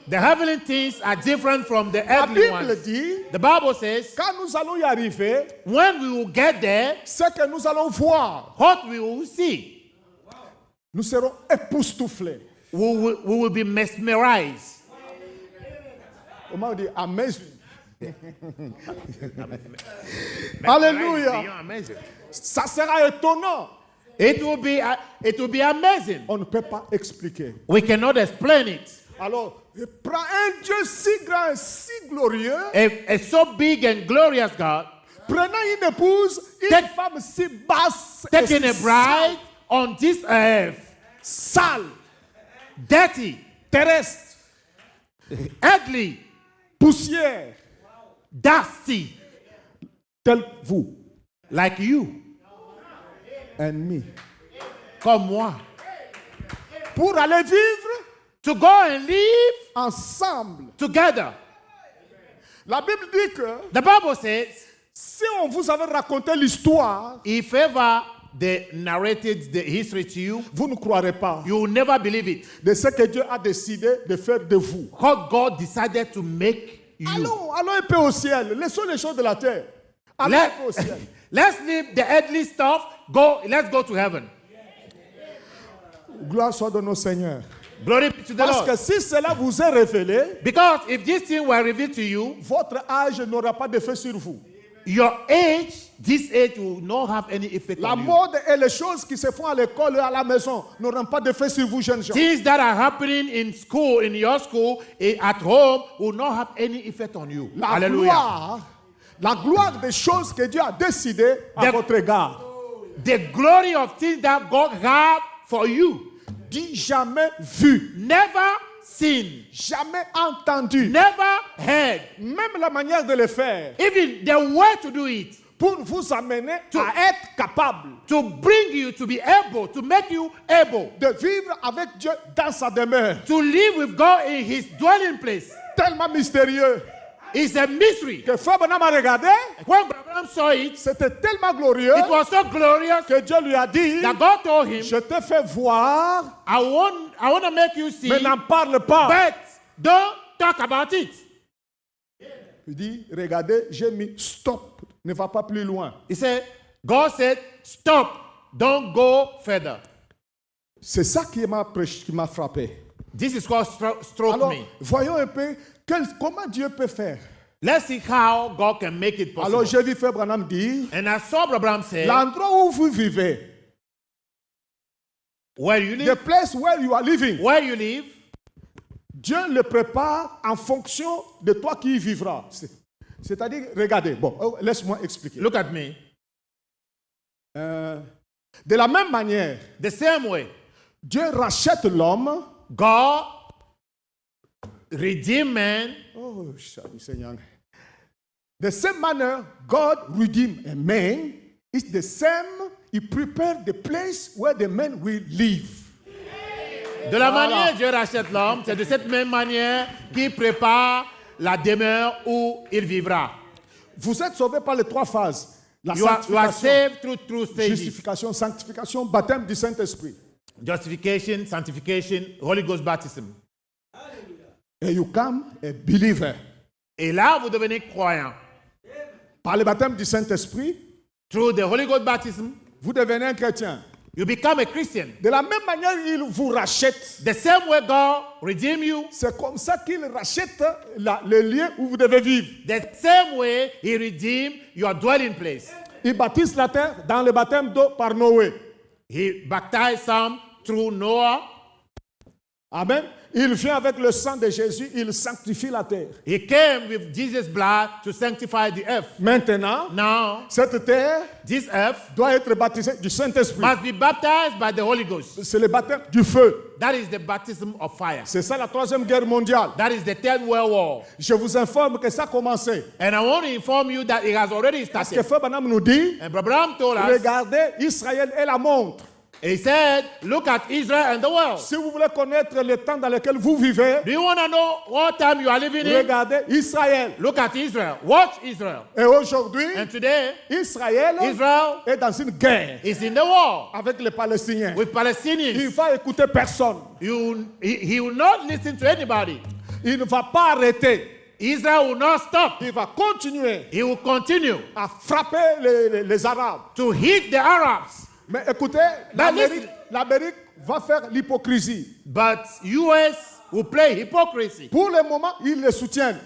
the heavenly things are different from the La earthly Bible ones. dit, The Bible says, quand nous allons y arriver, when we will get there, ce que nous allons voir, what we will see, nous serons époustouflés. we will be mesmerized. Comment on dit? Amazing. Alléluia. Beyond amazing. Ça sera étonnant. It will be amazing. On ne peut pas expliquer. We cannot explain it. Alors, prends un Dieu si grand, si glorieux, A so big and glorious God, prenant une épouse, une Take- femme si basse, et taking a si bride on this earth, sale, dirty, terrestre, ugly, poussière, dusty, tel vous, like you, ennemi, comme moi, pour aller vivre to go and live ensemble. together. La Bible dit que The Bible says, si on vous avait raconté l'histoire, if ever they narrated the history to you, vous ne croirez pas you will never believe it. de ce que Dieu a décidé de faire de vous. What God decided to make you. Allons un peu au ciel. Laissons les choses de la terre. Allons un peu au ciel. Let's leave the earthly stuff. Let's go to heaven. Gloire soit de nos seigneurs. Glory be to the Parce Lord. que si cela vous est révélé, Because if this thing were revealed to you, votre âge n'aura pas d'effet sur vous. your age, this age will not have any effect La on you. mode et les choses qui se font à l'école et à la maison n'auront pas d'effet sur vous, jeunes gens. Things that are happening in school, in your school, at home, will not have any effect on you. La gloire des choses que Dieu a décidées à The- votre égard. The glory of things that God have for you, Dit jamais vu, never seen, jamais entendu. never heard, Même la manière de le faire even the way to do it, pour vous amener à être capable to bring you to be able, to make you able de vivre avec Dieu dans sa demeure. to live with God in His dwelling place. Tellement mystérieux It's a mystery. que Frère Branham a regardé, When Abraham saw it, c'était tellement glorieux it was so glorious que Dieu lui a dit, that God told him, je te fais voir, I want to make you see, mais n'en parle pas. but don't talk about it. Il dit, regardez, j'ai mis stop, ne va pas plus loin. He said, God said, stop, don't go further. C'est ça qui m'a frappé. This is what struck Alors, me. voyons un peu comment Dieu peut faire. Let's see how God can make it possible. Alors, j'ai vu Frère Branham dire, And I saw Abraham say, l'endroit où vous vivez, where you the live, place where you are living, Dieu le prépare en fonction de toi qui y vivras. C'est-à-dire, regardez, bon, laisse-moi expliquer. look at me. De la même manière, The same way, Dieu rachète l'homme. God redeemed man. Oh, Seigneur. The same manner God redeemed a man is the same. He prepared the place where the man will live. De la manière Dieu rachète l'homme, c'est de cette même manière qu'il prépare la demeure où il vivra. Vous êtes sauvés par les trois phases. La You are sanctification, saved through stages. justification, sanctification, baptême du Saint-Esprit. Justification, sanctification, Holy Ghost baptism. And you come a believer. Et là, vous devenez croyant. Par le baptême du Saint-Esprit, Through the Holy Ghost baptism, vous devenez un chrétien. you become a Christian. De la même manière, il vous rachète. The same way God redeemed you, C'est comme ça qu'il rachète le lieu où vous devez vivre. the same way He redeemed your dwelling place. Il baptise la terre dans le baptême d'eau par Noé. He baptized some through Noah. Amen. Il vient avec le sang de Jésus, il sanctifie la terre. He came with Jesus' blood to sanctify the earth. Maintenant, Now, cette terre this earth doit être baptisée du Saint-Esprit. must be baptized by the Holy Ghost. C'est le baptême du feu. That is the baptism of fire. C'est ça la troisième guerre mondiale. That is the Third World War. Je vous informe que ça a commencé. And I want to inform you that it has already Parce que started. Frère Branham nous dit, And Brother Branham told us, regardez Israël et la montre. he said, look at Israel and the world. Si vous voulez connaître le temps dans lequel vous vivez, Do you want to know what time you are living in? regardez Israël. Look at Israel. Watch Israel. Et aujourd'hui, And today, Israël Israel est dans une guerre is in the war avec les Palestiniens. with Il Palestinians. va écouter personne. He will not listen to anybody. Il ne va pas arrêter. Israel will not stop. Il va continuer He will continue à frapper les Arabes. to hit the Arabs. Mais écoutez, But l'Amérique va faire l'hypocrisie. But US will play hypocrisy. Pour le moment, ils les soutiennent.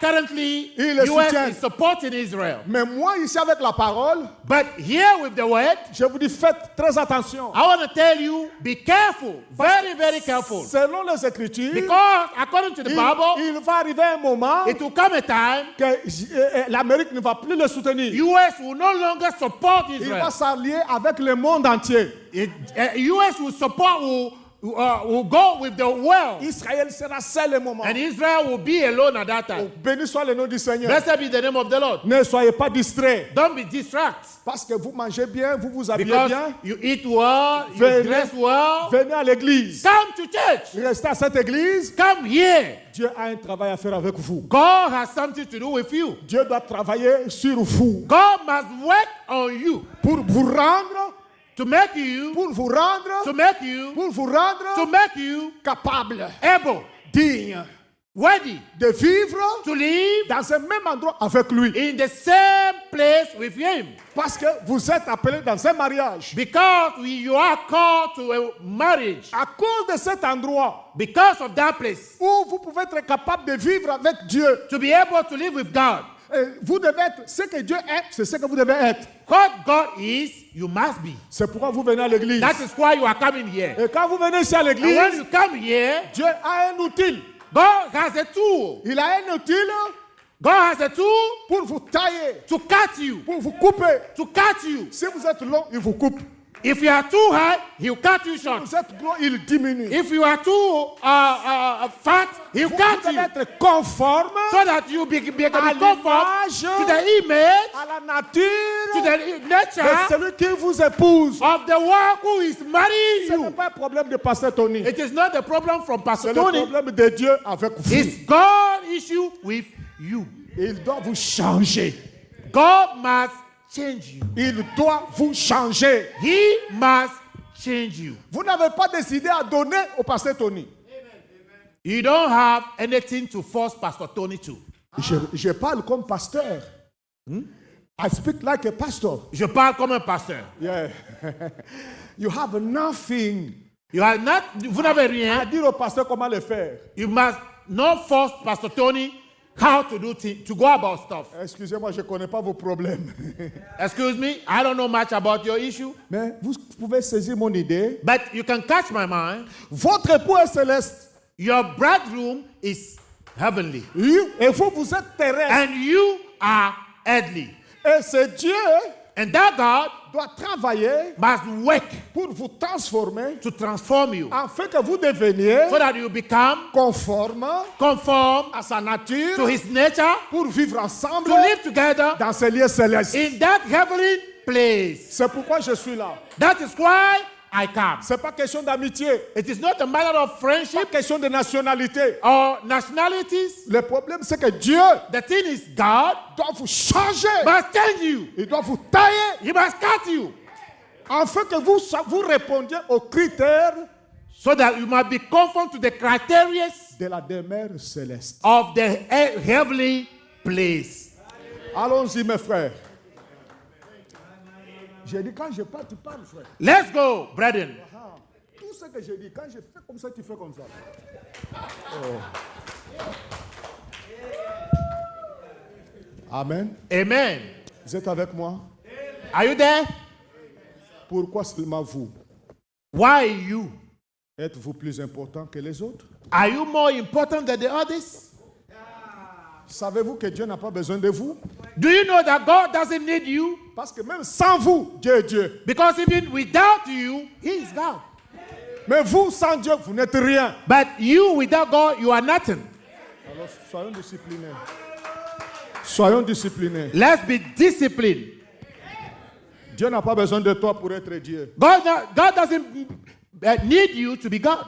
Currently, Il les US soutient. is supporting Israel. Mais moi, ici, avec la parole, But here with the word, je vous dis, faites très attention. I want to tell you, be careful. Very, very careful. Selon les Écritures, Because according to the Bible, il va arriver un moment it will come a time que l'Amérique ne va plus le soutenir. US will no longer support Il va Israel. s'allier avec le monde entier. US will support, will go with the world. Israël sera seul un moment. And Israel will be alone at that time. Béni soit le nom du Seigneur. Blessed be the name of the Lord. Ne soyez pas distraits. Don't be distracted. Parce que vous mangez bien, vous vous habillez Because bien. you eat well, you Venez. dress well. Venez à l'église. Come to church. Restez à cette église. Come here. Dieu a un travail à faire avec vous. God has something to do with you. Dieu doit travailler sur vous God must work on you pour vous rendre, to make you, pour vous rendre, to make you, pour vous rendre to make you capable, able, digne worthy de vivre to live dans un même endroit avec lui. in the same place with Him. Parce que vous êtes appelés dans un mariage. Because you are called to a marriage. À cause de cet endroit Because of that place. où vous pouvez être capable de vivre avec Dieu, To be able to live with God. vous devez être ce que Dieu est, c'est ce que vous devez être. What God is, you must be. C'est pourquoi vous venez à l'église. That is why you are coming here. Et quand vous venez ici à And when l'église, you come here, Dieu a un outil. God has a tool. Il a un outil God has a tool pour vous tailler, to cut you. pour vous couper. To cut you. Si vous êtes long, il vous coupe. If you are too high, He'll cut you Si short. vous êtes gros, il diminue. If you are too fat, He'll Vous cut devez you. être conforme So that you be à conform l'image, to the image, à la nature to the de nature celui qui vous épouse. of the one who is marrying Ce n'est you. pas un problème de pasteur Tony. It is not the problem from C'est Pastor le Tony. problème de Dieu avec vous. It's God issue with you. Il doit vous changer. God must change you. Il doit vous changer. He must change you. Vous n'avez pas décidé à donner au pasteur Tony. You don't have anything to force Pastor Tony to. Je parle comme pasteur. I speak like a pastor. Je parle comme un pasteur. Yeah. You have nothing Vous n'avez à rien. dire au pasteur comment le faire. You must not force Pastor Tony how to do things, to go about stuff. Excusez-moi, je ne connais pas vos problèmes. Excuse me, I don't know much about your issue, Mais vous pouvez saisir mon idée. but you can catch my mind. Votre époux est céleste. Your bridegroom is heavenly, Et vous, vous êtes terrestre. and you are earthly. Et c'est Dieu And that God doit travailler must work pour vous transformer to transform you afin que vous deveniez so that you become conforme conform à sa to nature His nature, pour vivre ensemble to live together dans ces lieux célestes. in that heavenly place. C'est pourquoi je suis là. That is why I come. Ce n'est pas question d'amitié, It is not a matter of pas friendship question de nationalité. or nationalities. Le problème, c'est que Dieu The thing is, God doit vous changer. must change you. Il doit vous tailler He must cut you afin que vous répondiez aux critères so that you must be conformed to the criteria de la demeure céleste. of the heavenly place. Allons-y, mes frères. J'ai dit, quand je parle, tu parles, frère. Let's go, brethren. Ah, tout ce que j'ai dit, quand je fais comme ça, tu fais comme ça. Oh. Amen. Amen. Vous êtes avec moi? Are you there? Pourquoi seulement vous? Why you? Êtes-vous plus important que les autres? Are you more important than the others? Savez-vous que Dieu n'a pas besoin de vous? Do you know that God doesn't need you? Parce que même sans vous, Dieu est Dieu. Because even without you, He is God. Mais vous, sans Dieu, vous n'êtes rien. But you without God, you are nothing. Alors, soyons disciplinés. Soyons disciplinés. Let's be disciplined. Dieu n'a pas besoin de toi pour être Dieu. God doesn't need you to be God.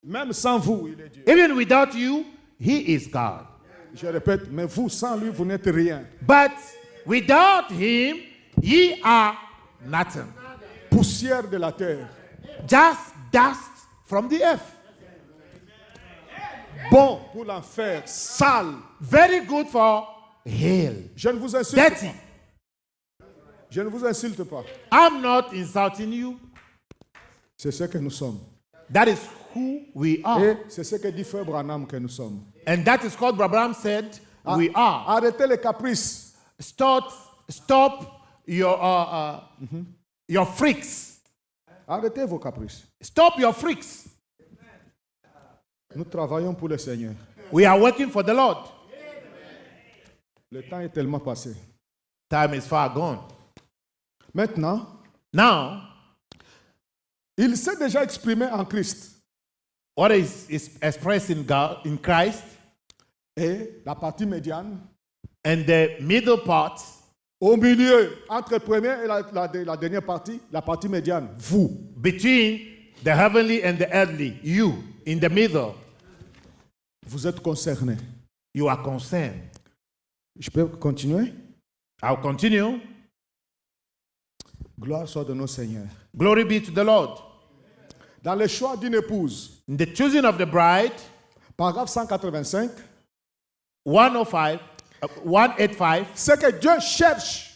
Même sans vous, il est Dieu. Even without you, He is God. Je répète, mais vous, sans lui, vous n'êtes rien. But without Him, ye are nothing. Poussière de la terre. Just dust from the earth. Bon pour l'enfer, sale. Very good for hell. Je ne vous insulte Dirty. pas. Je ne vous insulte pas. I'm not insulting you. C'est ce que nous sommes. That is who we are. Et c'est ce que dit Frère Branham que nous sommes. And that is what Abraham said we are. Arrêtez les caprices. Stop your freaks. Arrêtez vos caprices. Stop your freaks. Nous travaillons pour le Seigneur. We are working for the Lord. Le temps est tellement passé. Time is far gone. Maintenant, Now, il s'est déjà exprimé en Christ. what is expressed in God, in Christ, Et la partie médiane, and the middle part, au milieu, entre la première et la dernière partie, la partie médiane, vous. between the heavenly and the earthly, you, in the middle, Vous êtes concernés. you are concerned. Je peux continuer? I'll continue. Gloire soit de nos seigneurs. Glory be to the Lord. Dans le choix d'une épouse, In the choosing of the bride, paragraphe 185, 185, ce que Dieu cherche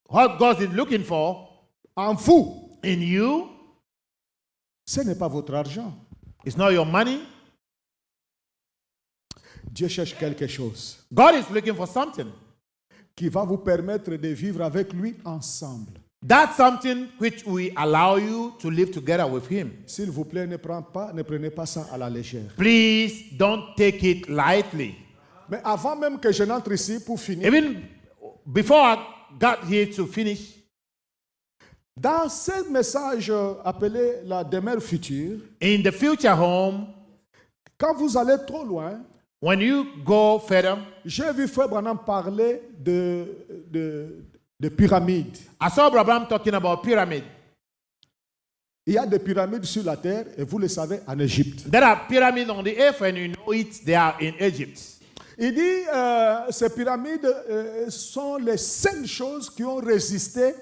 what God is looking for en vous, in you ce n'est pas votre argent. is not your money. Dieu cherche quelque chose God is looking for something. qui va vous permettre de vivre avec lui ensemble. That's something which will allow you to live together with Him. S'il vous plaît, ne prenez pas ça à la légère. Please don't take it lightly. Mais avant même que je n'entre ici pour finir, Even before I got here to finish, dans ce message appelé la demeure future, in the future home, quand vous allez trop loin, when you go further, j'ai vu Frère Branham parler de pyramides. I saw Abraham talking about pyramid. Il y a des pyramides sur la terre et vous le savez en Égypte. There are pyramids on the earth and you know it, they are in Egypt. Il dit ces pyramides sont les seules choses qui ont résisté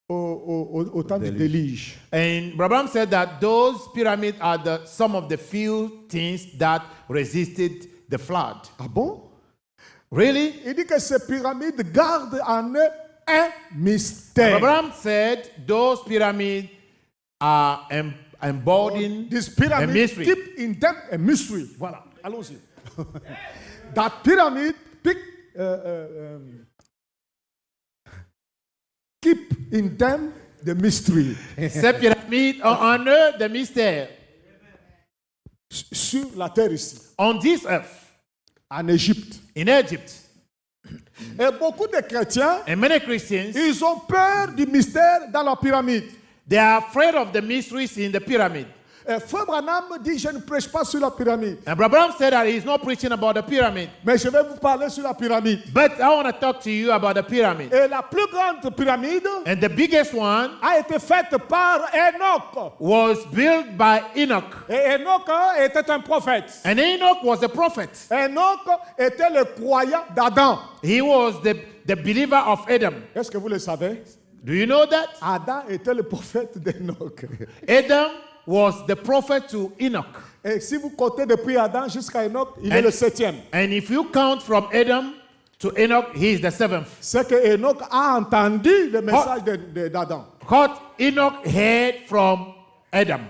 au temps du déluge. And Abraham said that those pyramids are some of the few things that resisted the flood. Ah bon? Really? Il dit que ces pyramides gardent en eux un mystère. Abraham said those pyramids are embodying These a pyramids mystery. keep in them a mystery. Voilà, allons-y. That pyramid keep in them the mystery. Ces pyramides ont en eux the mystère. Sur la terre ici, On this earth, en Égypte. in Egypt, Et beaucoup de chrétiens, and many Christians, ils ont peur du mystère dans la pyramide. they are afraid of the mysteries in the pyramid. Et Frère Branham dit, je ne prêche pas sur la pyramide, And Abraham said that he's not preaching about the pyramid. mais je vais vous parler sur la pyramide. But I want to talk to you about the pyramid. Et la plus grande pyramide And the biggest one a été faite par Enoch. was built by Enoch. Et Enoch était un prophète. And Enoch was a prophet. Enoch était le croyant d'Adam. He was the believer of Adam. Est-ce que vous le savez? Do you know that? Adam était le prophète d'Enoch. Adam was the prophet to Enoch. Et si vous comptez depuis Adam jusqu'à Enoch, il est le septième. And if you count from Adam To Enoch, he is the seventh. C'est que Enoch a entendu le message d'Adam. What Enoch heard from Adam.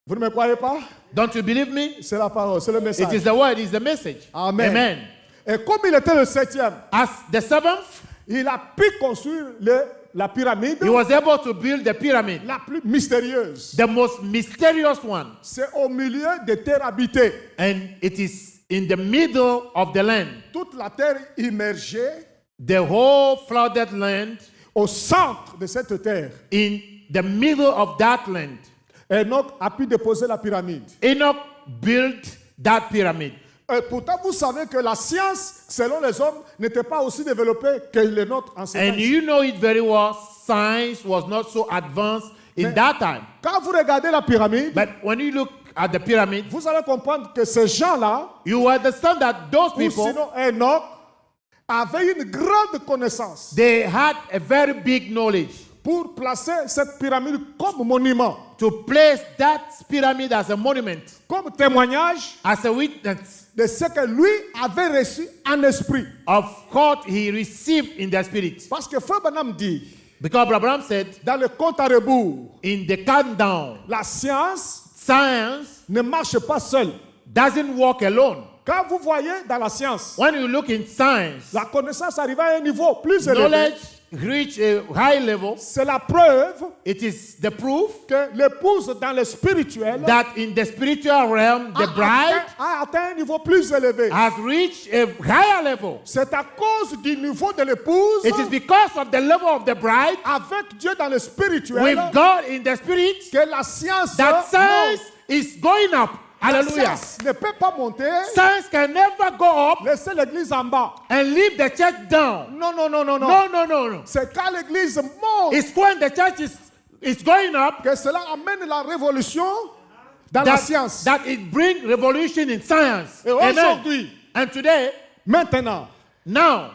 Vous ne me croyez pas? Don't you believe me? C'est la parole, c'est le It message. is the word, it is the message. Amen. Amen. Et comme il était le septième, As the seventh, il a pu construire la pyramide he was able to build the pyramid, la plus mystérieuse. the most mysterious one. C'est au milieu des terres habitées. And it is in the middle of the land. Toute la terre immergée The whole flooded land, au centre de cette terre. in the middle of that land. Enoch a pu déposer la pyramide. Enoch built that pyramid. Et pourtant, vous savez que la science, selon les hommes, n'était pas aussi développée que les nôtres en ce And temps. you know it very well, science was not so advanced in that time. Quand vous regardez la pyramide, But when you look at the pyramid, vous allez comprendre que ces gens-là, you understand that those ou people, sinon Enoch, avaient une grande connaissance they had a very big knowledge pour placer cette pyramide comme monument, to place that pyramid as a monument, comme témoignage as a witness de ce que lui avait reçu en esprit. of what he received in the spirit. Parce que Frère Branham dit, Because Abraham said, dans le compte à rebours, in the countdown, la science science ne marche pas seule. doesn't work alone. Quand vous voyez dans la science, When you look in science, la connaissance arrive à un niveau plus élevé. knowledge reach a high level. C'est la preuve It is the proof que l'épouse dans le spirituel that in the spiritual realm, the bride a atteint un niveau plus élevé. has reached a higher level. C'est à cause du niveau de l'épouse It is because of the level of the bride avec Dieu dans le spirituel with God in the spirit que la science that science monte. is going up. La Hallelujah. science ne peut pas monter, Science can never go up laisser l'église en bas. and leave the church down. Non, non, non, non, non. No, no, no, no. C'est quand l'église monte It's when the church is going up que cela amène la révolution dans la science. that it brings revolution in science. Et Amen. aujourd'hui, And today, maintenant, now,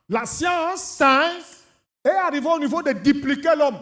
la science science est arrivée au niveau de dupliquer l'homme,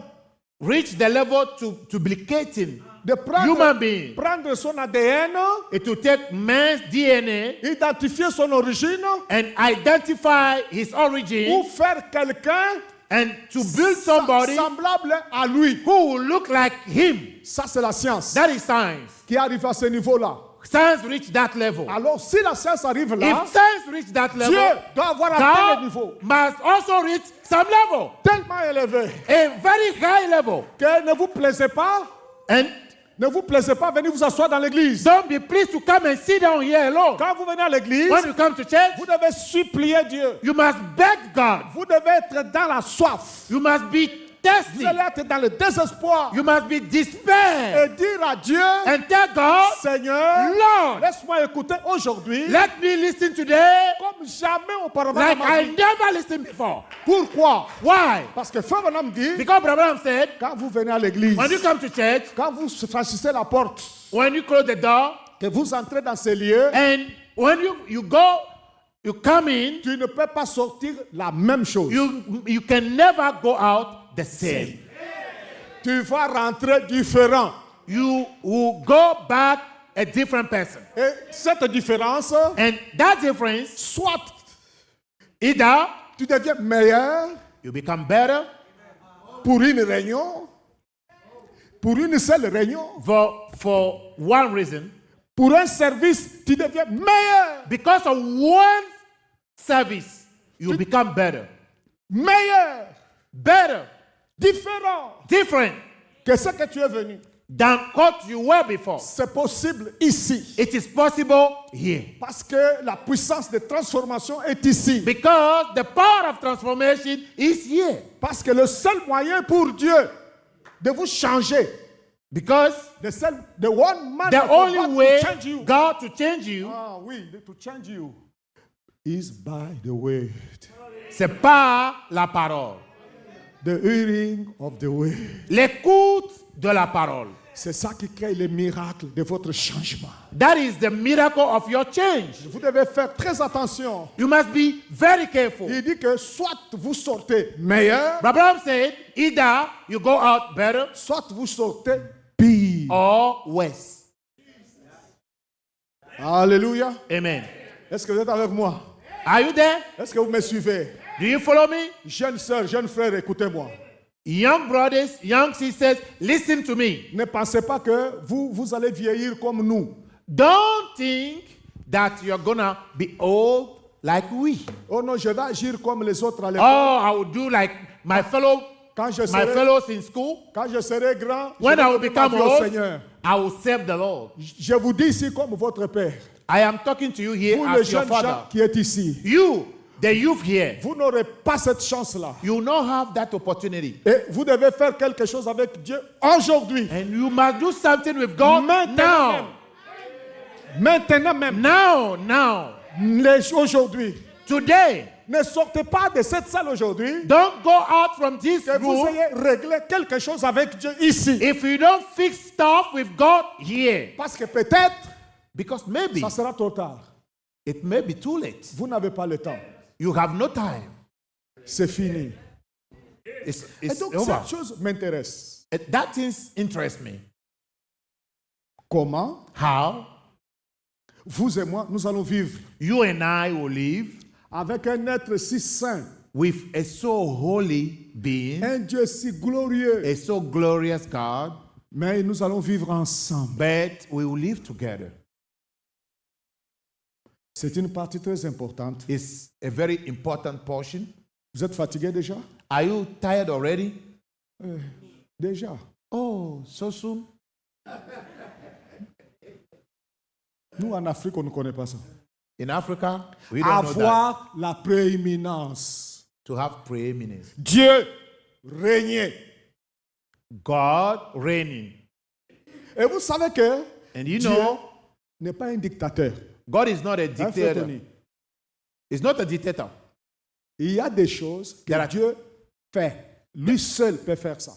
reach the level to duplicating de human being. prendre son ADN, It will take man's DNA identifier son origine and identify his ou origin faire quelqu'un and to build somebody semblable à lui. who will look like him. Ça, c'est la science That is science. qui arrive à ce niveau-là. Science reach that level. Alors, si la science arrive là, If science reach that Dieu level, doit avoir atteint le God niveau must also reach some level, tellement élevé a very high level. que ne vous plaisez pas, And ne vous plaisez pas, venez vous asseoir dans l'église. don't be pleased to come and sit down here alone. Quand vous venez à l'église, When you come to church, vous devez supplier Dieu. you must beg God. Vous devez être dans la soif. You must be Vous thirsty. allez être dans le désespoir You must be despair. et dire à Dieu, And tell God, Seigneur, Lord, laisse-moi écouter aujourd'hui let me listen today comme jamais auparavant. like dans ma I vie. never listened before. Pourquoi? Why? Parce que Frère Branham dit, Because Abraham said, quand vous venez à l'église, when you come to church, quand vous franchissez la porte, when you close the door, que vous entrez dans ces lieux, and when you go, you come in, tu ne peux pas sortir la même chose. you can never go out the same. Tu vas rentrer différent. You will go back a different person. Et cette différence, And that difference, soit either tu deviens meilleur you become better pour une réunion, pour une seule réunion, for one reason, pour un service, tu deviens meilleur, because of one service, you become better. meilleur, Better, différent different que ce que tu es venu. than what you were before. C'est possible ici. It is possible here. Parce que la puissance de transformation est ici. Because the power of transformation is here. Parce que le seul moyen pour Dieu de vous changer, Because the one man the of only God way to change you, God to change you, ah oui, to change you, is by the word, c'est par la parole. the hearing of the word. L'écoute de la parole. C'est ça qui crée le miracle de votre changement. That is the miracle of your change. Vous devez faire très attention. You must be very careful. Il dit que soit vous sortez meilleur, Abraham said, either you go out better soit vous sortez pire. or worse. Alléluia. Amen. Est-ce que vous êtes avec moi? Are you there? Est-ce que vous me suivez? Do you follow me? Jeunes sœurs, jeunes frères, écoutez-moi. Young brothers, young sisters, listen to me. Ne pensez pas que vous allez vieillir comme nous. Don't think that you're gonna be old like we. Oh non, je vais agir comme les autres à Oh, l'école. I will do like my fellows in school. Quand je serai grand, When je I vais will donner ma become vie au old, Seigneur. I will serve the Lord. Je vous dis ici comme votre père. I am talking to you here Vous les as your jeunes gens father. qui êtes ici, You, the youth here, vous n'aurez pas cette chance-là. you will not have that opportunity. Et vous devez faire quelque chose avec Dieu aujourd'hui. And you must do something with God Maintenant now. Maintenant même. Now. Aujourd'hui. Today. Ne sortez pas de cette salle aujourd'hui. Don't go out from this Que vous room ayez réglé quelque chose avec Dieu ici. if you don't fix stuff with God here. Parce que peut-être, Because maybe ça sera trop tard. it may be too late. Vous n'avez pas le temps. You have no time. C'est fini. It's Et donc, over. cette chose m'intéresse. That things interest me. Comment How vous et moi, nous allons vivre you and I will live avec un être si saint, with a so holy being, un Dieu si glorieux, a so glorious God, mais nous allons vivre ensemble. but we will live together. C'est une partie très importante. It's a very important portion. Vous êtes fatigué déjà? Are you tired already? Déjà. Oh, so soon? Nous, en Afrique, on ne connaît pas ça. In Africa, we don't know that. Avoir la prééminence. To have preeminence. Dieu régner. God reigning. Et vous savez que And you Dieu know, n'est pas un dictateur. God is not a Hein, frère dictator. Tony? He's not a dictator. Il y a des choses que There are- Dieu fait. Lui seul peut faire ça.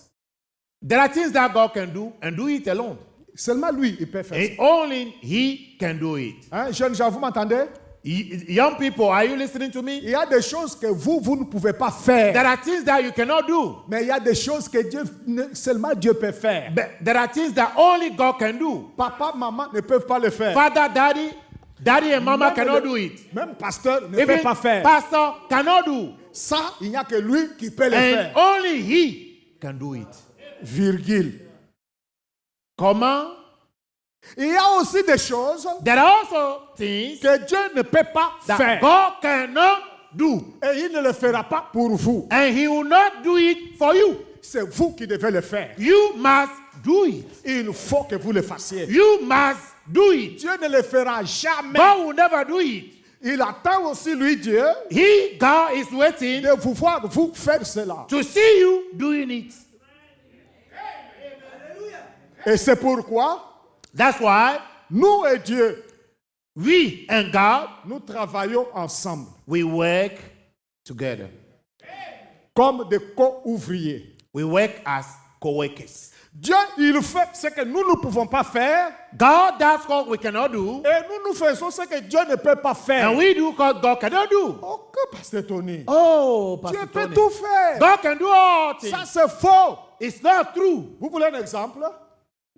There are things that God can do and do it alone. Seulement lui, il peut faire And ça. only He can do it. Hein, jeunes gens, vous m'entendez? Young people, are you listening to me? Il y a des choses que vous ne pouvez pas faire. There are things that you cannot do. Mais il y a des choses que seulement Dieu peut faire. But there are things that only God can do. Papa, maman ne peuvent pas le faire. Father, daddy and mama Même cannot le- do it. Même pasteur ne Even peut pas faire. pastor cannot do. Ça, il n'y a que lui qui peut le And faire. only He can do it. Virgule. Comment? Il y a aussi des choses There are also things que Dieu ne peut pas that faire. God cannot do. Et il ne le fera pas pour vous. And He will not do it for you. C'est vous qui devez le faire. You must do it. Il faut que vous le fassiez. You must do it. Dieu ne le fera jamais. God will never do it. Il attend aussi, lui, Dieu, God is waiting de vous voir vous faire cela. to see you doing it. Et c'est pourquoi That's why nous et Dieu, we and God, nous travaillons ensemble we work together. comme des co-ouvriers. We work as co-workers. Dieu, il fait ce que nous ne pouvons pas faire God does what we cannot do, et nous faisons ce que Dieu ne peut pas faire. and we do what God cannot do. Oh, que Pasteur Tony? Oh, Dieu Pastor peut Tony. tout faire. God can do all things. Ça, c'est faux. It's not true. Vous voulez un exemple?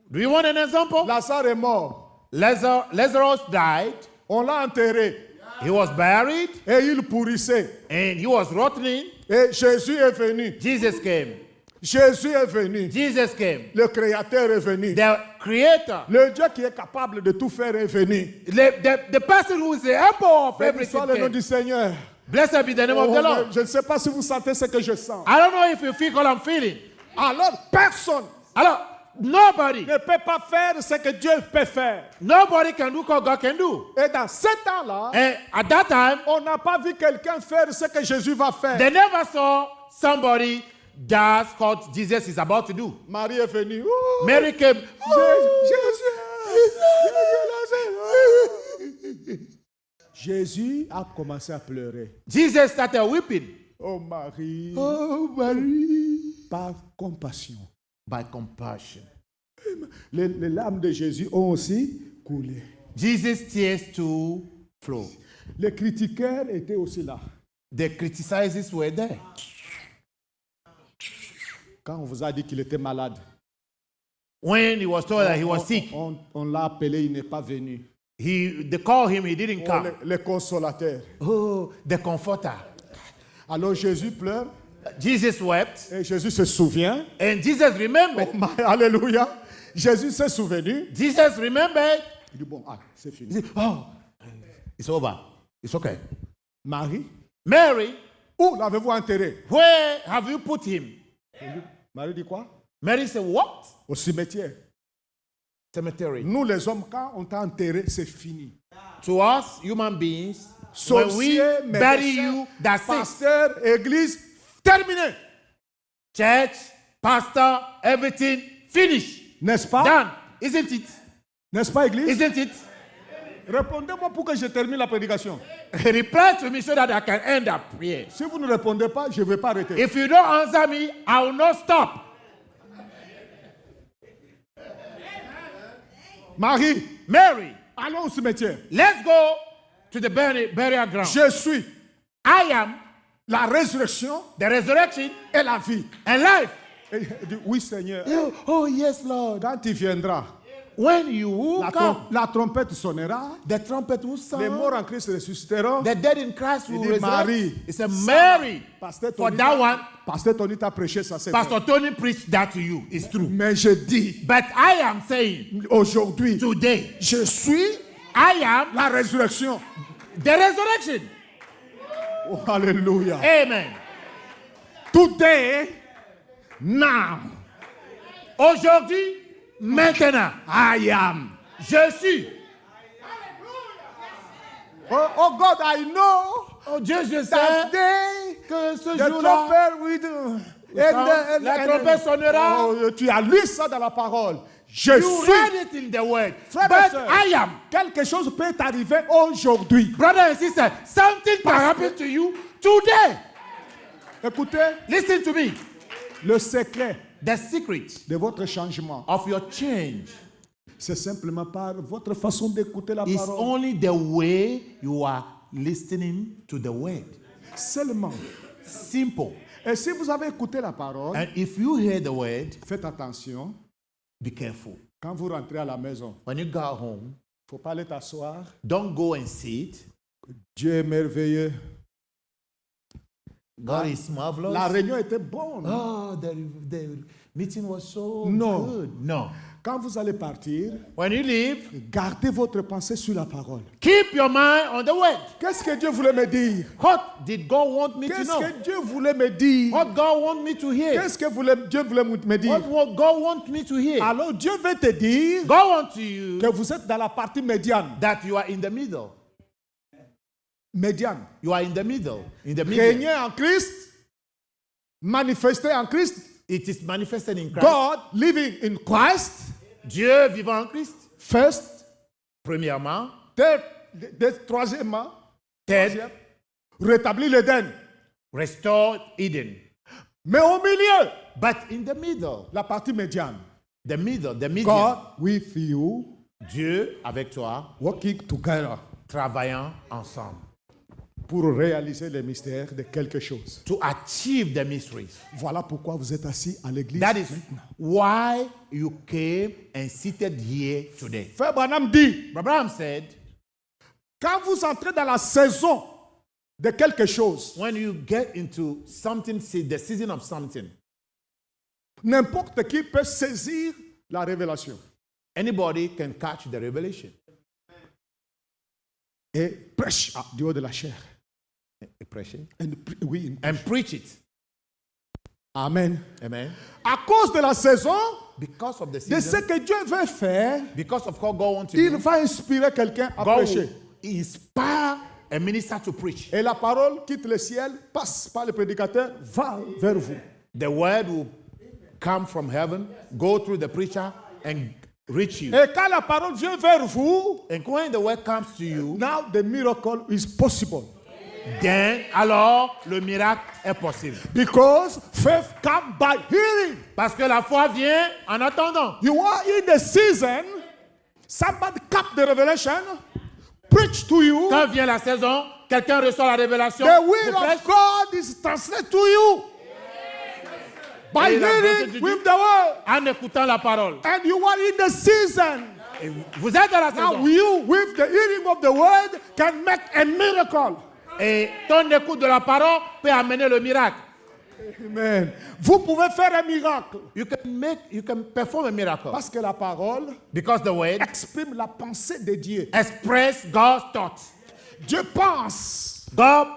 Do you want an example? Lazare est mort. Lazarus died. On l'a enterré He was buried, et il pourrissait. and he was rotting. Et Jésus est venu. Jesus came. Jésus est venu. Jesus came. Le Créateur est venu. The Creator, Le Dieu qui est capable de tout faire est venu. the person who is the apple of Béni everything. soit le nom came. du Seigneur. Blessed be the name of the Oh, Lord. je ne sais pas si vous sentez ce que je sens. I don't know if you feel what I'm feeling. Alors, personne Alors, nobody ne peut pas faire ce que Dieu peut faire. can do what God can do. Et dans ce temps-là, And at that time, on n'a pas vu quelqu'un faire ce que Jésus va faire. they never saw somebody does what Jesus is about to do. Marie est venue. Ouh, Mary came. Jésus a commencé à pleurer. Jesus started weeping Oh Marie, Oh, Marie. par compassion. By compassion. Les larmes de Jésus ont aussi coulé. Jesus' tears too flow. Les critiqueurs étaient aussi là. The criticizers were there. Quand on vous a dit qu'il était malade, When he was told that he was sick, on l'a appelé, il n'est pas venu. They called him, he didn't Oh, come. les consolateurs. Oh, the comforter. Alors Jésus pleure Jesus wept, et Jésus se souvient. and Jesus remembered. Alléluia. Jésus s'est souvenu. Jesus remembered. Il dit, bon, c'est He fini. said, oh, it's over. It's okay. Marie, Mary, où l'avez-vous enterré? where have you put him? Marie dit quoi? Mary said, what? Au cimetière. Cemetery. Nous les hommes, quand on t'a enterré, c'est fini. To us, human beings, when we Sorcier, bury médecin, you, that's it. pasteur, église, terminé. Church, pastor, everything, finished. N'est-ce pas? Done. Isn't it? N'est-ce pas, église? Isn't it? Répondez-moi pour que je termine la prédication. Reply to me so that I can end up here. Si vous ne répondez pas, je ne vais pas arrêter. If you don't answer me, I will not stop. Marie, Mary, allons au cimetière. let's go to the burial ground. Je suis I am la résurrection the resurrection et la vie. and life. Et il dit, oui, Seigneur. Oh, yes, Lord. Quand tu viendras, When you will come, la trompette sonnera. the trumpet will Les morts sound. en Christ ressusciteront. The dead in Christ will dit resurrect. Marie. It's a Mary. Pasteur For Tony that one, Pasteur Tony t'a prêché ça, c'est Pastor Tony preached that to you. It's true. Mais je dis, But I am saying aujourd'hui, today, je suis I am la résurrection. the resurrection. Oh, alléluia. Amen. Today, now, Aujourd'hui, maintenant, I am. je suis. Oh God, I know Oh Dieu, je sais that day que ce the jour-là, trumpet will la trompette sonnera. Oh, tu as lu ça dans la parole. Je You suis. read it in the word. Frères et But sœurs, I am. quelque chose peut t'arriver aujourd'hui. Brother and sister, something can happen to you today. Écoutez, Listen to me. le secret The secret de votre changement, of your change c'est simplement par votre façon d'écouter la is parole. only the way you are listening to the word. Seulement. Simple. Et si vous avez écouté la parole, And if you hear the word, faites attention. be careful. Quand vous rentrez à la maison, When you go home, il ne faut pas aller t'asseoir. don't go and sit. Dieu est merveilleux. God is marvelous. La réunion était bonne. Oh, the meeting was so No. good. No. Quand vous allez partir, When you leave, gardez votre pensée sur la parole. keep your mind on the word. Qu'est-ce que Dieu voulait me dire? What did God want me to Qu'est-ce know? que Dieu voulait me dire? What God want me to hear? Qu'est-ce que Dieu voulait me dire? What God want me to hear? Alors Dieu veut te dire God wants you que vous êtes dans la partie médiane. that you are in the middle. Médiane. You are in the middle. In the middle. Régner en Christ, manifester en Christ, It is manifested in Christ. God living in Christ, Dieu vivant en Christ. first, Premièrement. troisièmement, Third, rétablir l'Éden. restore Eden. Mais au milieu, But in the middle, la partie médiane. the medium, God with you, Dieu avec toi, working together travaillant ensemble pour réaliser les mystères de quelque chose. to achieve the mysteries. Voilà pourquoi vous êtes assis à l'église. That is why you came and seated here today. Frère Branham dit, Abraham said, quand vous entrez dans la saison de quelque chose, when you get into something, the season of something, n'importe qui peut saisir la révélation anybody can catch the revelation et prêche du haut de la chair. Oui. and preach it. Amen. Amen. À cause de la saison, Because of the de ce season, que Dieu veut faire, because of what God wants to il do, va inspirer quelqu'un à God prêcher. will inspire a minister to preach. Et la parole quitte le ciel, passe par le prédicateur, va vers vous. The word will come from heaven, go through the preacher, and reach you. Et quand la parole vient vers vous, And when the word comes to you, now the miracle is possible. then alors le miracle est possible. Because faith comes by hearing. Parce que la foi vient en attendant. You are in the season, somebody cap the revelation, preach to you, Quand vient la saison, quelqu'un reçoit la révélation, the vous will prêche, of God is translated to you. By Et la volonté de hearing Dieu. with the word. en écoutant la parole. And you are in the season Vous êtes dans la Now saison. you, with the hearing of the word, can make a miracle. Et ton écoute de la parole peut amener le miracle. Amen. Vous pouvez faire un miracle. You can perform a miracle. Parce que la parole Because the word exprime la pensée de Dieu. express God's thought. Dieu pense. God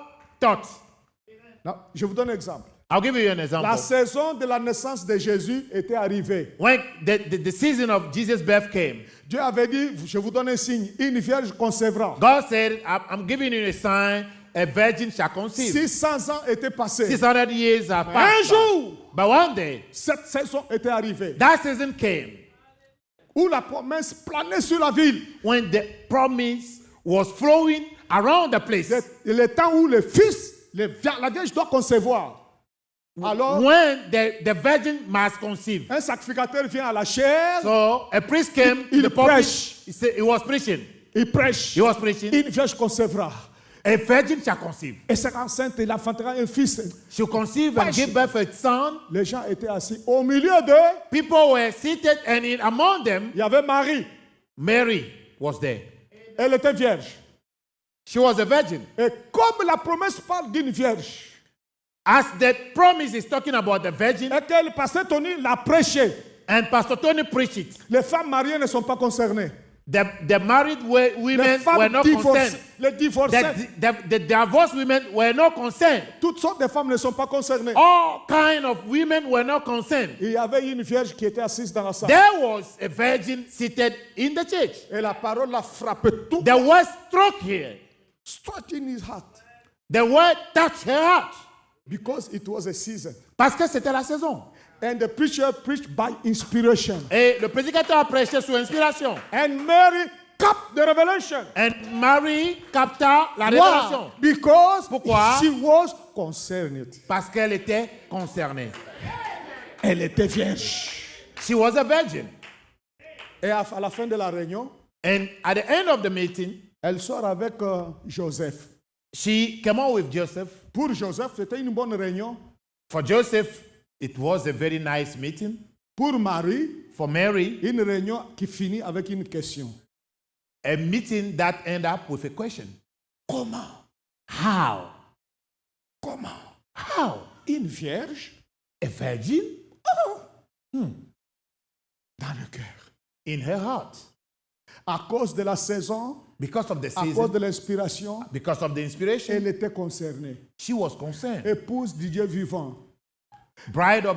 thought. Non, je vous donne un exemple. I'll give you an La example. saison de la naissance de Jésus était arrivée. When the season of Jesus' birth came, Dieu avait dit, je vous donne un signe, une vierge concevra. God said, I'm giving you a sign, a virgin shall conceive. 600 ans étaient passés. 600 years have Un passed. jour, But one day, cette saison était arrivée that season came où la promesse planait sur la ville. when the promise was flowing around the place. Le temps où le fils, la vierge doit concevoir. Alors, When the virgin must conceive. un sacrificateur vient à la chair, So a priest came Il to the pulpit. prêche. He was preaching. il prêche. He was preaching. Une vierge concevra. A virgin shall conceive. Et cette enceinte, il enfantera un fils. She'll conceive and give birth a son. Les gens étaient assis. Au milieu d'eux, People were seated, and among them, il y avait Marie. Mary was there. Elle était vierge. She was a virgin. Et comme la promesse parle d'une vierge, As the promise is talking about the virgin, et que le pasteur Tony l'a prêché, and Pastor Tony preached it, les femmes mariées ne sont pas concernées. the married Les women were femmes not concerned. les divorcées, The divorced women were not concerned. toutes sortes de femmes ne sont pas concernées. All kind of women were not concerned. Il y avait une vierge qui était assise dans la salle. There was a virgin seated in the church. Et la parole l'a frappé tout. The word struck here. Struck in his heart. The word touched her heart. Because it was a season. Parce que c'était la saison. And the preacher preached by inspiration. Et le prédicateur a prêché sous inspiration. And Mary caught the revelation. And Marie capta la révélation. Why? Because Pourquoi? she was concerned. Parce qu'elle était concernée. Elle était vierge. She was a virgin. Et à la fin de la réunion, And at the end of the meeting, elle sort avec Joseph. she came out with Joseph. Pour Joseph, c'était une bonne réunion. For Joseph, it was a very nice meeting. Pour Marie, For Mary, une réunion qui finit avec une question. a meeting that ended up with a question. Comment? How? Comment? How? Une vierge A virgin? dans le cœur. In her heart. À cause de la saison, Because of the à cause season, de l'inspiration, because of the inspiration, elle était concernée. she was concerned. Épouse du Dieu vivant. Bride of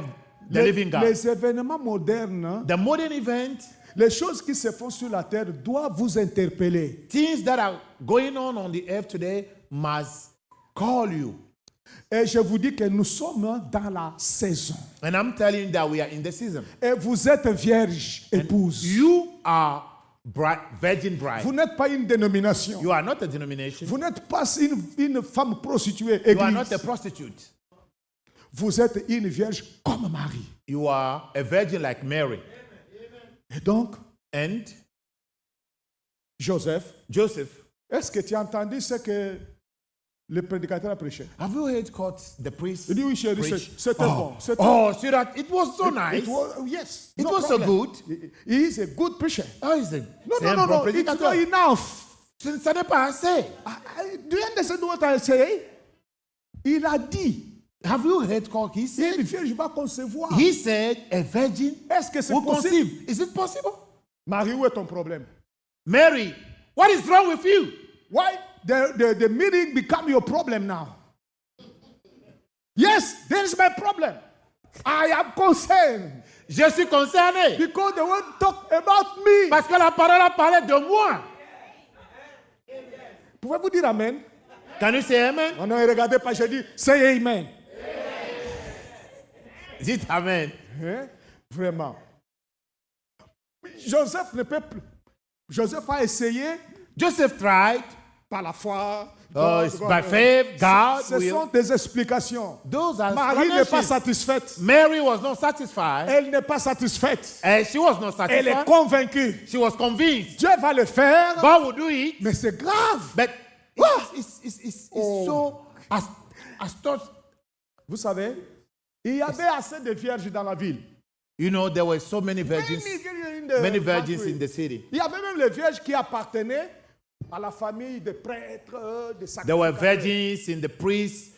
the living God. Les événements modernes, The modern event, les choses qui se font sur la terre doivent vous interpeller. things that are going on the earth today must call you. Et je vous dis que nous sommes dans la saison. And I'm telling you that we are in the season. Et vous êtes vierge, épouse. You are virgin bride. Vous n'êtes pas une dénomination. You are not a denomination. Vous n'êtes pas une femme prostituée, You are not a église. prostitute. Vous êtes une vierge comme Marie. You are a virgin like Mary. Et donc, And Joseph, est-ce que tu as entendu ce que le prédicateur a prêché? have you heard God, the priest? Il dit oui, chérie, preach? c'était bon. C'était Oh, see that? It was so nice. It was, yes. It no was so problem. good. He is a good preacher. Oh, it's a No, c'est un no, bon no, no. It's not prédicateur. enough. Ça n'est pas assez. Do you understand what I say? Il a dit, Have you heard God? He said, une vierge va concevoir. he said, a virgin Est-ce que c'est will possible? conceive. Is it possible? Marie, où est ton problème? Mary, what is wrong with you? Why the meeting become your problem now? Yes, there is my problem. I am concerned Je suis concerné. because the word talk about me. Parce que la parole a parlé de moi. Pouvez-vous dire amen? Can you say amen? On ne regardez pas, j'ai dit, say amen. Dites amen. Hein? Vraiment. Joseph ne peut plus. Joseph a essayé Joseph tried. par la foi. It's by faith, God Ce will. sont des explications. Those are Marie n'est pas explanations. satisfaite. Mary was not satisfied. Elle n'est pas satisfaite. And she was not Elle est satisfied. convaincue. She was convinced. Dieu va le faire, God will do it. mais c'est grave. But it's Oh. so as thought. Vous savez, il y avait assez de vierges dans la ville. You know, there were so many virgins, many virgins in the city. Il y avait même les vierges qui appartenaient à la famille des prêtres, des There were sacrificateurs. virgins in the priest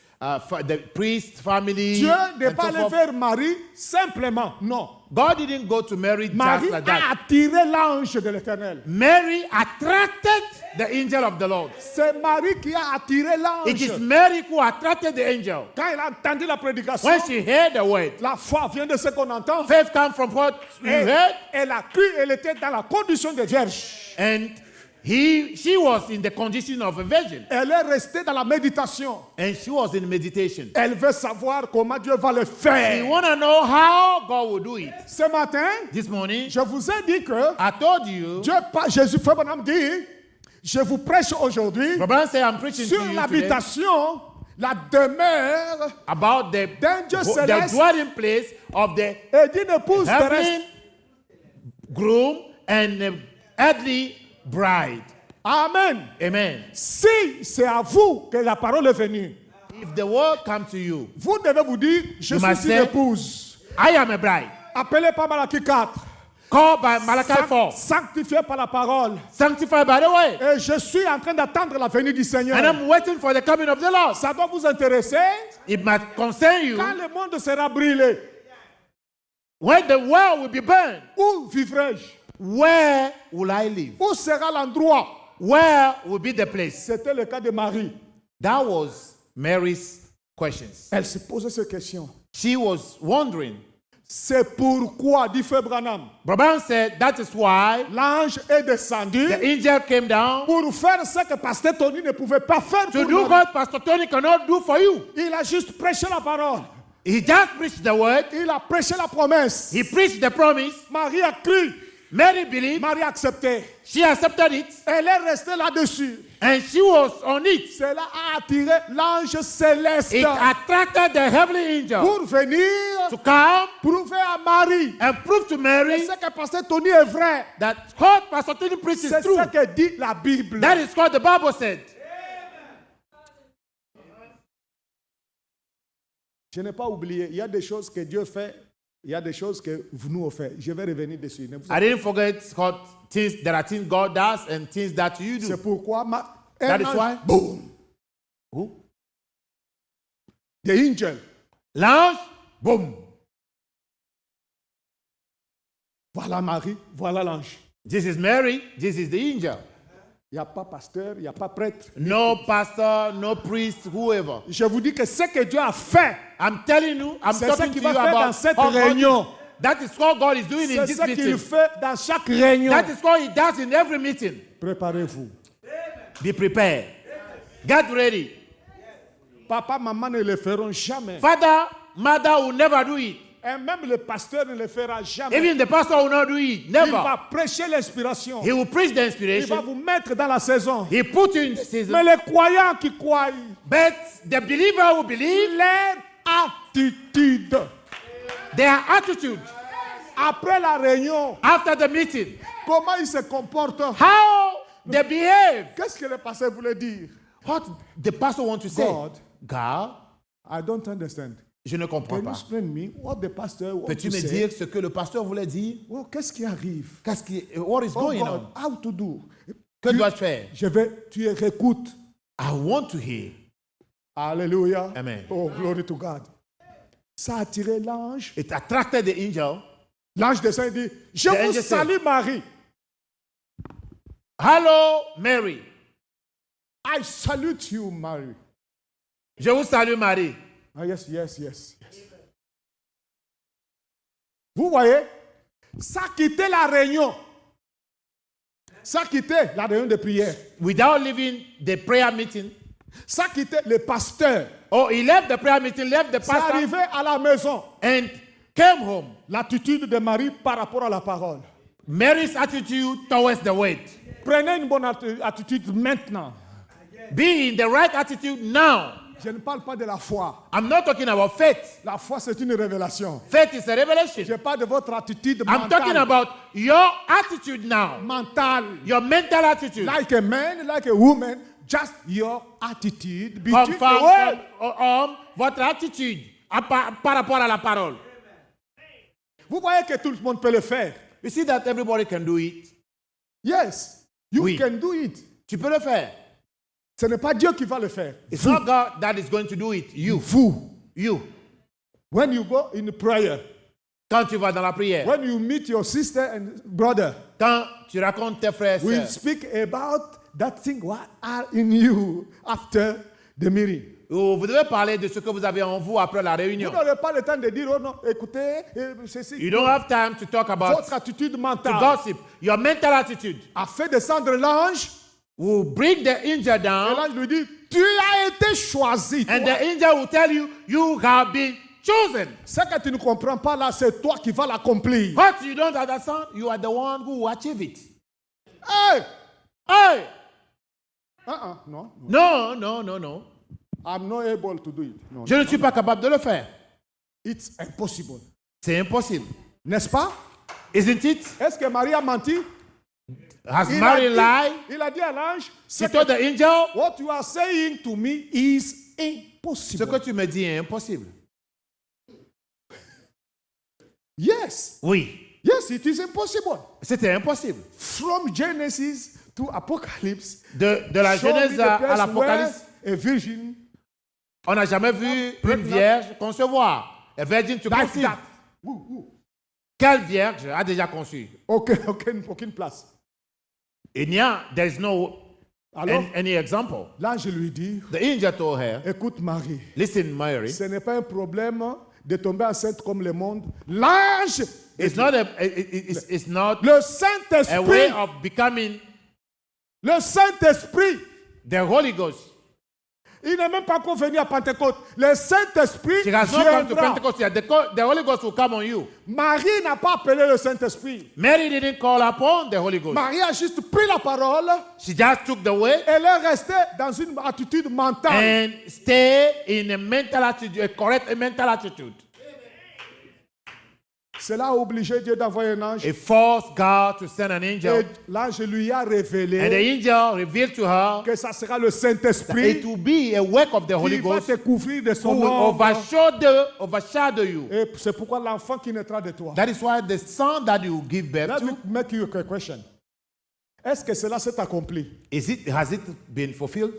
family. Dieu n'est and pas so allé forth. vers Marie simplement, non. God didn't go to Mary just Marie like a that. attiré l'ange de l'Éternel. Mary attracted the angel of the Lord. C'est Marie qui a attiré It is l'ange. Mary who attracted the angel. Quand elle a entendu la prédication, When she heard the word, la foi vient de ce qu'on entend. faith comes from what you Et heard, elle a cru, elle était dans la condition de vierge. and she was in the condition of a virgin, Elle est restée dans la méditation. and she was in meditation. Elle veut savoir comment Dieu va le You faire. want to know how God will do it. Ce matin, This morning, je vous ai dit que I told you, Jésus Frère Branham dit, je vous prêche aujourd'hui Brother say I'm preaching to sur you today l'habitation, la demeure about the Dieu céleste. dwelling place of the et d'une épouse terrestre. heavenly groom and the earthly bride. Amen. Amen. Si c'est à vous que la parole est venue, If the word comes to you, vous devez vous dire, je You must suis une say, épouse. I am a bride, Appelé par Malachie 4. called by Malachi 4, Sanctifié par la parole. sanctified by the way, Et je suis en train d'attendre la venue du Seigneur. and I'm waiting for the coming of the Lord. Ça doit vous intéresser. It must concern you. Quand le monde sera brûlé, When the world will be burned, où vivrai-je? where will I live? Où sera l'endroit? Where will be the place? C'était le cas de Marie. That was Mary's questions. Elle se posait ces questions. She was wondering. C'est pourquoi, dit Frère Branham, Brabham said that is why l'ange est descendu the angel came down pour faire ce que Pasteur Tony ne pouvait pas faire to pour do Marie. what Pastor Tony cannot do for you. Il a juste prêché la parole. He just preached the word. Il a prêché la promesse. He preached the promise. Marie a cru. Mary believed. Marie a accepté. She accepted it. Elle est restée là-dessus. And she was on it. Cela a attiré l'ange céleste It attracted the heavenly angel pour venir to come prouver à Marie and prove to que Mary ce que Pasteur Tony est vrai. that what Pastor Tony preached is C'est true. ce que dit la Bible. That is what the Bible said. Je n'ai pas oublié. Il y a des choses que Dieu fait. Il y a des choses que nous on fait. Je vais revenir dessus. Ne vous I didn't forget what things, there are things God does and things that you C'est do. pourquoi That is why. Boom. Who? The angel. L'ange, boom. Voilà Marie, voilà l'ange. This is Mary, this is the angel. Il n'y a pas pasteur, il n'y a pas prêtre. No pastor, no priest, whoever. Je vous dis que ce que Dieu a fait, I'm telling you, I'm c'est ce talking qu'il to you va faire dans about cette how God- réunion. That is what God is doing in C'est this ce qu'il meeting. fait dans chaque réunion. That is what He does in every meeting. Préparez-vous. Be prepared. Get ready. Papa, maman ne le feront jamais. Father, mother will never do it. Et même le pasteur ne le fera jamais. Even the pastor will not do it. Il Never. va prêcher l'inspiration. He will preach the Il va inspiration. vous mettre dans la saison. He put you in the season. Mais les croyants qui croient, But the believer will believe leur attitude their attitude après la réunion, after the meeting. comment ils se comportent. How they behave. Qu'est-ce que le pasteur voulait dire? What the pastor want to say. God, God, I don't understand. je ne comprends Can you pas. explain me what the pastor wants Peux-tu to me say? dire ce que le pasteur voulait dire? Oh, qu'est-ce qui arrive? What is Oh going God, on? how to do? Que dois-je faire? Tu réécoutes. I want to hear. Alléluia. Amen. Oh, glory to God. Ça a attiré l'ange. It attracted the angel. L'ange descend et dit, je The vous angel salue Marie. Hello, Mary. I salute you, Mary. Je vous salue, Marie. Ah, yes. Vous voyez, ça a quitté la réunion. Ça a quitté la réunion de prière. Without leaving the prayer meeting. Ça a quitté le pasteur. Oh, he left the prayer meeting, left the C'est pastor, arrivé à la maison. and came home. L'attitude de Marie par rapport à la parole. Mary's attitude towards the word. Prenez une bonne attitude maintenant. Be in the right attitude now. Je ne parle pas de la foi. I'm not talking about faith. La foi, c'est une révélation. Faith is a revelation. Je parle de votre attitude I'm talking mentale. about your attitude now. Mentale. Your mental attitude. Like a man, like a woman, just your attitude Comme between femme, the word. comme homme, votre attitude par rapport à la parole. Vous voyez que tout le monde peut le faire. You see that everybody can do it. Yes, you Oui. can do it. Tu peux le faire. Ce n'est pas Dieu qui va le faire. It's not God that is going to do it. You. Vous. You. When you go in prayer, Quand tu vas dans la prière, when you meet your sister and brother, quand tu racontes tes frères et we sœurs, speak about that thing what are in you after the meeting. vous devez parler de ce que vous avez en vous après la Vous réunion. n'aurez pas le temps de dire, oh non, écoutez, ceci. You don't have time to talk about Votre attitude to mentale gossip. Your mental attitude a fait descendre l'ange. will bring the angel Et down, l'ange lui dit, tu as été choisi. and toi. the angel will tell you, you have been chosen. Ce que tu ne comprends pas là, c'est toi qui vas l'accomplir. What you don't understand, you are the one who will achieve it. Hey! Hey! Non. No, no, no, no. I'm not able to do it. No, Je ne suis pas capable de le faire. it's impossible. C'est impossible. N'est-ce pas? Isn't it? Est-ce que Marie a menti? Has Mary lied? Il a dit à l'ange, She c'est told que the angel, what you are saying to me is ce impossible. que tu me dis est impossible. Yes. Oui, Yes, it is impossible. c'était impossible. From Genesis to Apocalypse, De la show me Genèse the à place l'Apocalypse, where a virgin on n'a jamais vu une vierge concevoir. A virgin to like conceive. that. Woo. Quelle vierge a déjà conçu? Aucune place. Il n'y a, there is no Alors, any example. l'ange lui dit, The angel told her, écoute Marie, listen, Mary, ce n'est pas un problème de tomber enceinte comme le monde. L'ange, it's not it's not le a way Saint-Esprit, of becoming le Saint-Esprit, the Holy Ghost. il n'est même pas encore venu à Pentecôte. Le Saint-Esprit She has not come to viendra. Pentecost yet. The Holy Ghost will come on you. Marie n'a pas appelé le Saint-Esprit. Mary didn't call upon the Holy Ghost. Marie a juste pris la parole. She just took the way Elle est restée dans une attitude mentale. and stay in a mental attitude, a correct mental attitude. Cela a obligé Dieu d'envoyer un ange. It forced God to send an Et angel. l'ange lui a And the révélé angel revealed to her que ça sera le that Saint-Esprit it will be a work of the qui Holy va Ghost te couvrir de who son will ombre. overshadow you. Et c'est pourquoi l'enfant qui naîtra de toi. That is why the son that you give birth Let me to, make you a question. Est-ce que cela s'est accompli? has it been fulfilled?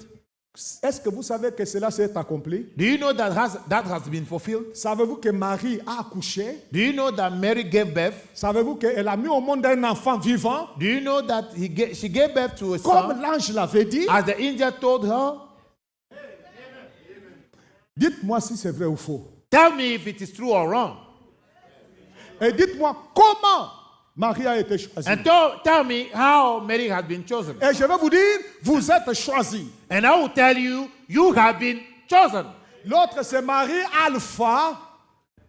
Est-ce que vous savez que cela s'est accompli? Do you know that has been fulfilled? Savez-vous que Marie a accouché? Do you know that Mary gave birth? Savez-vous qu'elle a mis au monde un enfant vivant? Do you know that she gave birth to a Comme son l'ange l'avait dit? as the angel told her? Dites-moi si c'est vrai ou faux. Tell me if it is true or wrong. Et dites-moi comment Marie a été choisie. And tell me how Mary has been chosen. Et je vais vous dire, vous êtes choisis. And I will tell you, you have been chosen. L'autre, c'est Marie Alpha.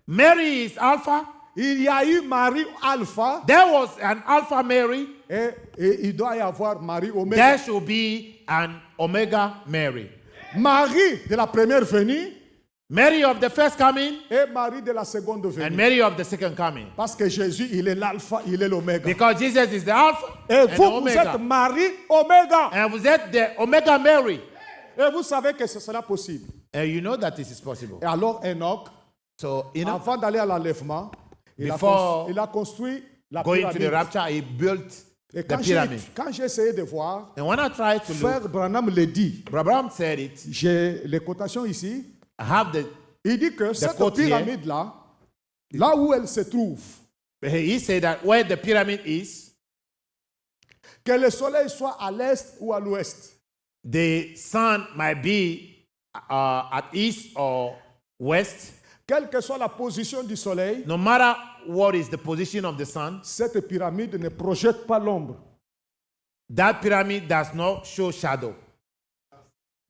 Mary is Alpha. Il y a eu Marie Alpha. There was an Alpha Mary. Et il doit y avoir Marie Oméga. There should be an Omega Mary. Marie de la première venue Mary of the first coming et Marie de la seconde and venue. Mary of the second coming. Parce que Jésus, il est l'alpha, il est l'oméga. Because Jesus is the Alpha Et and vous, the vous êtes Omega. Marie Oméga. And vous êtes the Omega Mary. Et vous savez que ce sera possible. And you know that this is possible. Et alors, Enoch, So, you know, avant d'aller à l'enlèvement, il Before a construit la going to the pyramide. rapture, he built Et the pyramid. quand j'ai essayé de voir, And when I tried to look, Frère Branham le dit. Abraham said it. J'ai les cotations ici. I have Il dit que cette quote here. pyramide-là, là où elle se trouve, he said that where the pyramid is, que le soleil soit à l'est ou à l'ouest, the sun might be at east or west. quelle que soit la position du soleil, No matter what is the position of the sun, cette pyramide ne projette pas l'ombre. that pyramid does not show shadow.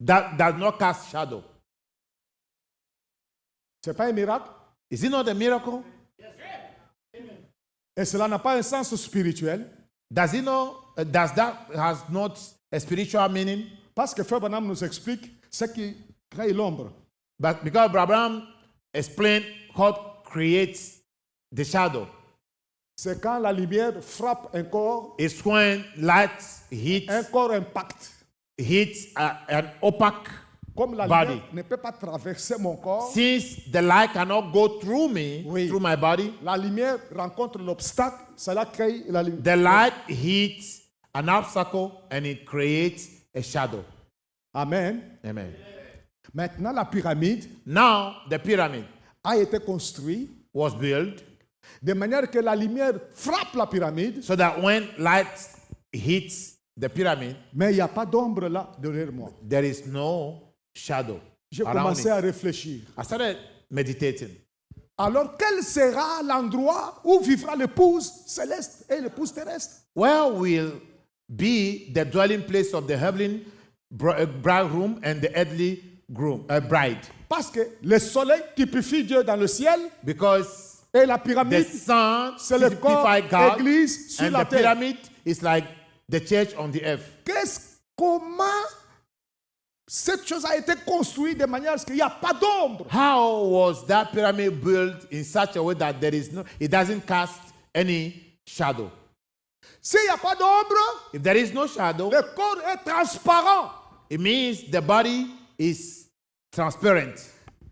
That does not cast shadow. Ce n'est pas un miracle. Is it not a miracle? Et cela n'a pas un sens spirituel. Does that has not a spiritual meaning? Parce que Frère Branham nous explique ce qui crée l'ombre. But because Abraham explained what creates the shadow. C'est quand la lumière frappe un corps, It's when light hits un corps impacte. an opaque Comme la body. lumière ne peut pas traverser mon corps, Since the light cannot go through me, Oui. through my body, la lumière rencontre l'obstacle, cela crée la lumière. the light hits an obstacle and it creates a shadow. Amen. Amen. Maintenant, la pyramide Now, the pyramid a été construite was built de manière que la lumière frappe la pyramide, so that when light hits the pyramid, mais il n'y a pas d'ombre là derrière moi. there is no shadow J'ai around commencé it. à réfléchir. I started meditating. Alors, quel sera l'endroit où vivra l'épouse céleste et l'épouse terrestre? Where will be the dwelling place of the heavenly bridegroom and the earthly bride? Parce que le soleil typifie Dieu dans le ciel Because et la the pyramide, sun c'est le corps, typifies God, église sur and la the terre. pyramid is like the church on the earth. Comment cette chose a été construite de manière à ce qu'il n'y a pas d'ombre? How was that pyramid built in such a way that it doesn't cast any shadow? S'il n'y a pas d'ombre, If there is no shadow, le corps est transparent. it means the body is transparent.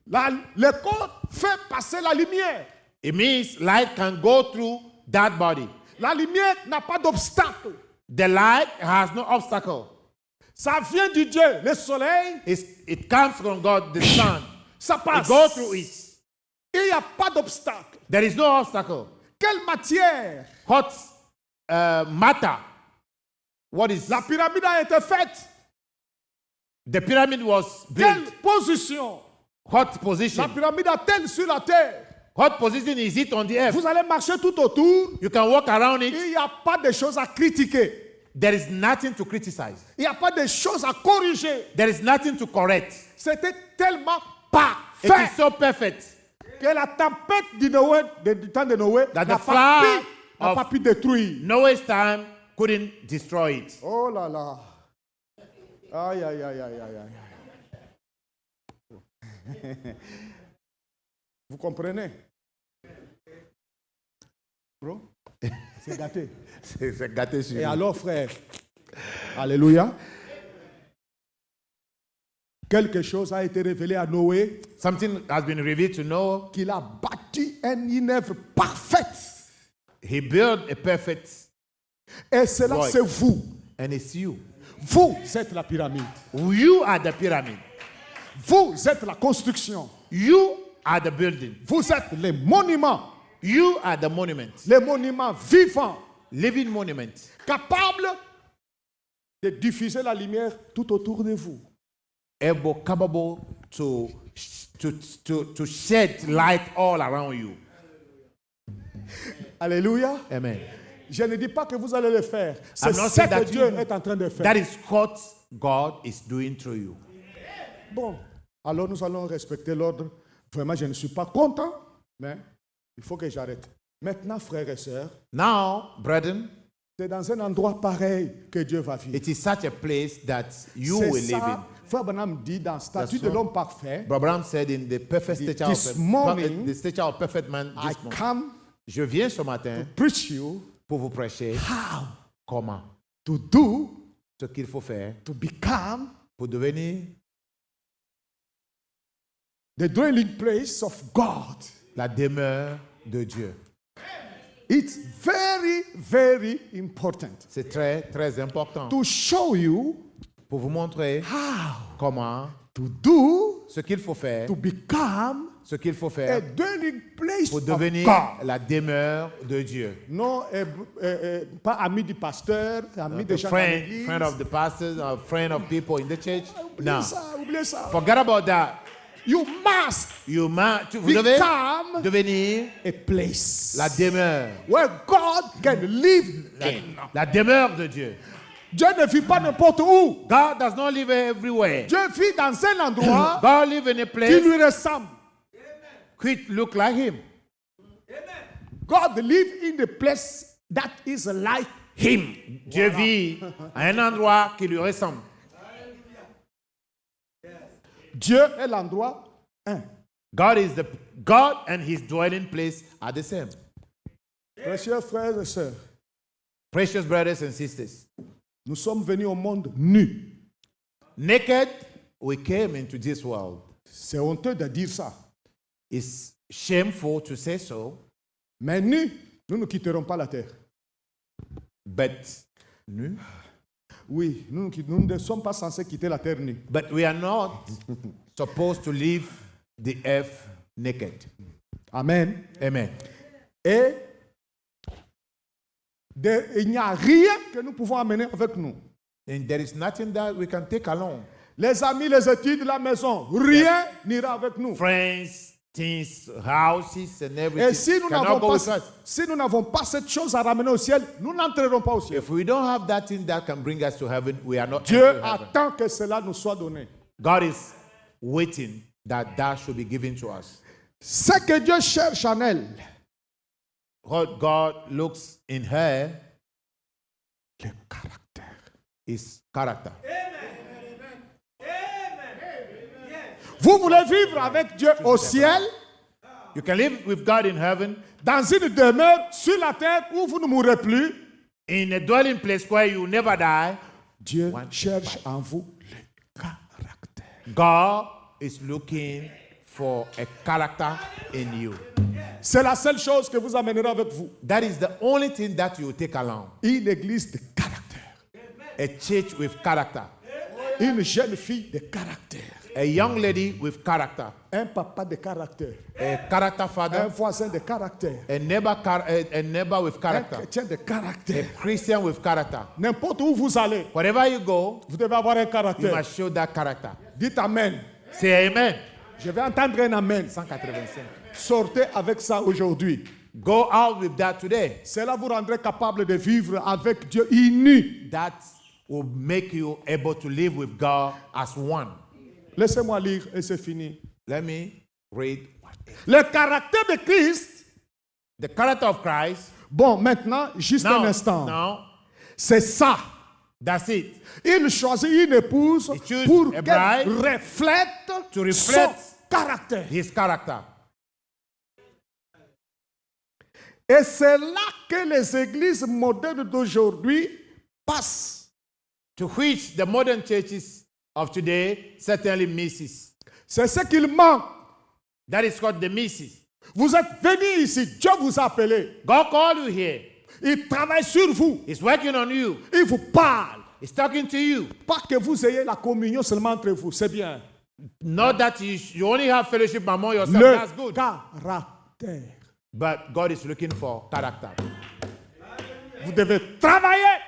Le corps fait passer la lumière. It means light can go through that body. La lumière n'a pas d'obstacle. The light has no obstacle. Ça vient du Dieu, le soleil, It comes from God, the sun. ça It passe. goes through it. Il n'y a pas d'obstacle. There is no obstacle. Quelle matière? What matter? What is La pyramide a été faite. the pyramid was Quelle built? position? What La position? pyramide a-t-elle sur la terre? What position is it on the earth? Vous allez marcher tout autour. You can walk around it. Il n'y a pas de choses à critiquer. There is nothing to criticize. Il n'y a pas de choses à corriger. There is nothing to correct. C'était tellement It parfait is so perfect que la tempête du temps de Noé that n'a the pas, flood n'a of- pas pu détruire. Noah's time couldn't destroy it. Oh là là. Aïe, aïe, aïe, aïe, aïe, aïe. Vous comprenez? Bro, c'est gâté. C'est gâté sur Et vous. alors, frère, alléluia, quelque chose a été révélé à Noé Something has been revealed to Noah. qu'il a bâti une œuvre parfaite. He built a perfect, Et cela, Right. c'est vous. and it's you. Vous êtes la pyramide. You are the pyramid. Vous êtes la construction. You are the building. Vous êtes les monuments. You are the monument, Les monuments vivants, living monument, capables de diffuser la lumière tout autour de vous. capable to shed light all around you. Alléluia. Amen. Je ne dis pas que vous allez le faire. C'est I'm not ce saying que that Dieu you- est en train de faire. That is what God is doing through you. Bon, alors nous allons respecter l'ordre. Vraiment, je ne suis pas content, mais il faut que j'arrête. Maintenant, frères et sœurs, Now, brethren, c'est dans un endroit pareil que Dieu va vivre. it is such a place that you C'est will live in. ça, Frère Branham dit dans Statut That's de what- l'homme parfait, Abraham said in the perfect stature This morning, the stature of perfect man. I This morning. come Je viens ce matin preach you pour vous prêcher how comment, to do, ce qu'il faut faire to become pour devenir the dwelling place of God. la demeure de Dieu. It's very, very important C'est très, très important to show you pour vous montrer how comment, to do, ce qu'il faut faire, to become ce qu'il faut a faire dwelling place pour of devenir God. la demeure de Dieu. Non, pas ami du pasteur, ami des A gens dans friend, l'église. friend of the pastors, a friend of people in the church. Oubliez No, ça, oubliez ça. forget about that. You must Vous devez become devenir a place la demeure, where God can live in. la demeure de Dieu. Dieu ne vit pas n'importe où. God does not live everywhere. Dieu vit dans un endroit God lives in a qui place lui ressemble. which look like him. God live in the place that is like him. Dieu vit à un endroit qui lui ressemble. Dieu est l'endroit un. God and his dwelling place are the same. Précieux frères et sœurs, Precious brothers and sisters, nous sommes venus au monde nus. naked we came into this world. C'est honteux de dire ça. It's shameful to say so, Mais nous ne quitterons pas la terre. but Oui, nous ne sommes pas censés quitter la terre nue. but we are not supposed to leave the earth naked. Amen. Amen. Et il n'y a rien que nous pouvons amener avec nous. And there is nothing that we can take along. Les amis, les études, la maison, rien n'ira avec nous. Friends, things, houses, and everything Et si nous cannot go with us. n'avons pas cette chose à ramener au ciel, nous n'entrerons pas au ciel. If we don't have that thing that can bring us to heaven, we are not Dieu entering heaven. attend que cela nous soit donné. God is waiting that should be given to us. Ce que Dieu cherche en elle, What God looks in her le caractère. is character. Vous voulez vivre avec Dieu au ciel, You can live with God in heaven, dans une demeure sur la terre où vous ne mourrez plus. in a dwelling place where you never die. Dieu cherche en vous le caractère. God is looking for a character in you. C'est la seule chose que vous amènerez avec vous. That is the only thing that you take along. Une église de caractère. A church with character. Une jeune fille de caractère. A young lady with character. Un papa de caractère. A character Un father. voisin de caractère. A neighbor with Un character. chrétien de A caractère. Christian with character. N'importe où vous allez, Wherever you go, vous devez avoir un you caractère. must show that character. Dites Amen. Say amen. Je vais entendre un Amen. 185. Sortez avec ça aujourd'hui. Go out with that today. Cela vous rendrait capable de vivre avec Dieu uni. That will make you able to live with God as one. Laissez-moi lire et c'est fini. Let me read. Le caractère de Christ. The character of Christ. Bon, maintenant, juste un instant. Now, C'est ça. that's it. Il choisit une épouse He choose pour a qu'elle bride reflète to reflect son caractère. His character. Et c'est là que les églises modernes d'aujourd'hui passent. To which the modern churches of today certainly misses. C'est ce qu'il manque. That is called the misses. Vous êtes venus ici, Dieu vous a appelé. God called you here. Il travaille sur vous. He's working on you. Il vous parle. He's talking to you. Pas que vous ayez la communion seulement entre vous, c'est bien. Not that you only have fellowship among yourselves. That's Le good. caractère. But God is looking for character. Vous devez travailler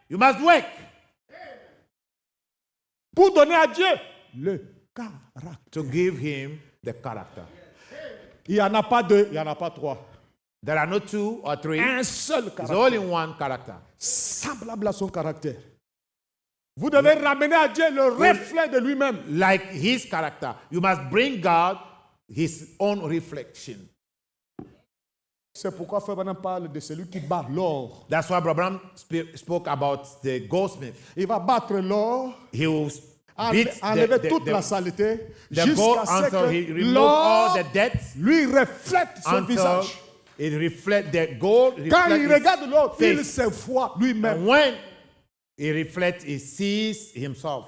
You must work pour donner à Dieu le caractère. to give Him the character. Il n'y en a pas deux, il n'y en a pas trois. There are not two or three. Un seul There's caractère. only one character. Semblable à son caractère. Vous devez ramener à Dieu le reflet de lui-même. Like His character. You must bring God His own reflection. C'est pourquoi Frère Branham parle de celui qui bat l'or. That's why Abraham spoke about the goldsmith. Il va battre l'or, He will beat enlever toute la saleté, the gold jusqu'à ce until he que removes l'or all the debts, lui reflète son until visage. it reflects the gold. Quand reflect il his regarde l'or, il face. se voit lui-même. And when he reflects, he sees himself.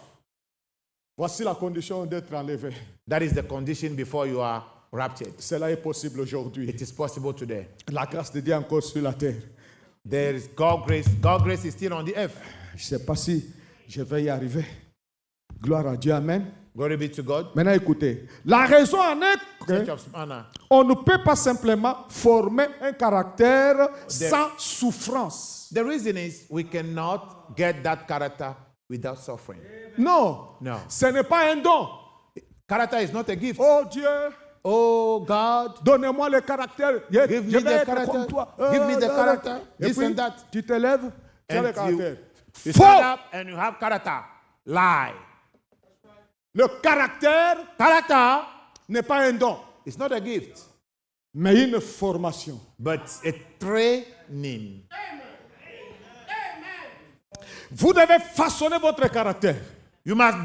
Voici la condition d'être enlevé. That is the condition before you are raptured. Cela est possible aujourd'hui. It is possible today. La grâce de Dieu est encore sur la terre. There is God grace. God grace is still on the earth. Je ne sais pas si je vais y arriver. Gloire à Dieu, Amen. Glory be to God. Maintenant, écoutez. La raison en est Church que of Smyrna. on ne peut pas simplement former un caractère sans souffrance. The reason is we cannot get that character without suffering. Non, No. ce n'est pas un don. Character is not a gift. Oh Dieu, Oh God, donnez-moi le caractère. Give me Je vais the être character. comme toi. Give me the character. Et This puis, and that. tu te lèves, tu as And le caractère. you Faux. stand up and you have character. Lie. Le caractère Character n'est pas un don, is not a gift, mais une formation. but a training. Vous devez façonner votre caractère. You must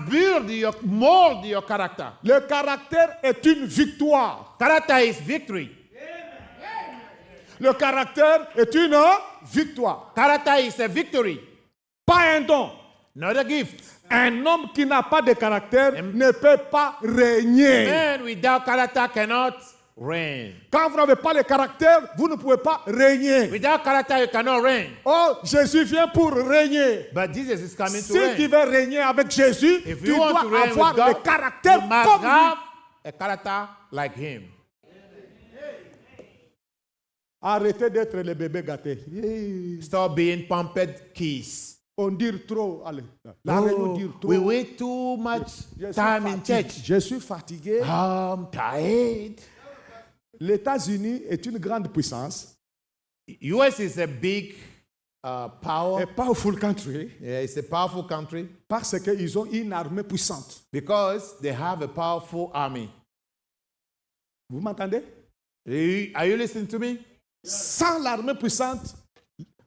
mold your character. Le caractère est une victoire. Character is victory. Le caractère est une victoire. Character is a victory, Pas un don. not a gift. Un homme qui n'a pas de caractère ne peut pas régner. Man without character cannot reign. Quand vous n'avez pas de caractère, vous ne pouvez pas régner. Without character, you cannot reign. Oh, Jésus vient pour régner. But Jesus is coming Si to tu reign. veux régner avec Jésus, If tu you want dois to reign avoir with God, le caractère you must comme lui. have a character like him. Arrêtez d'être les bébés gâtés. Yeah. Stop being pumped keys. On dit trop. Allez. La réunion dit trop. We wait too much Je suis time in fatigué. church. Je suis fatigué. I'm tired. Les États-Unis est une grande puissance, US is a big power. a powerful country, Yeah, it's a powerful country parce qu'ils ont une armée puissante. because they have a powerful army. Vous m'entendez? Are you listening to me? Sans l'armée puissante,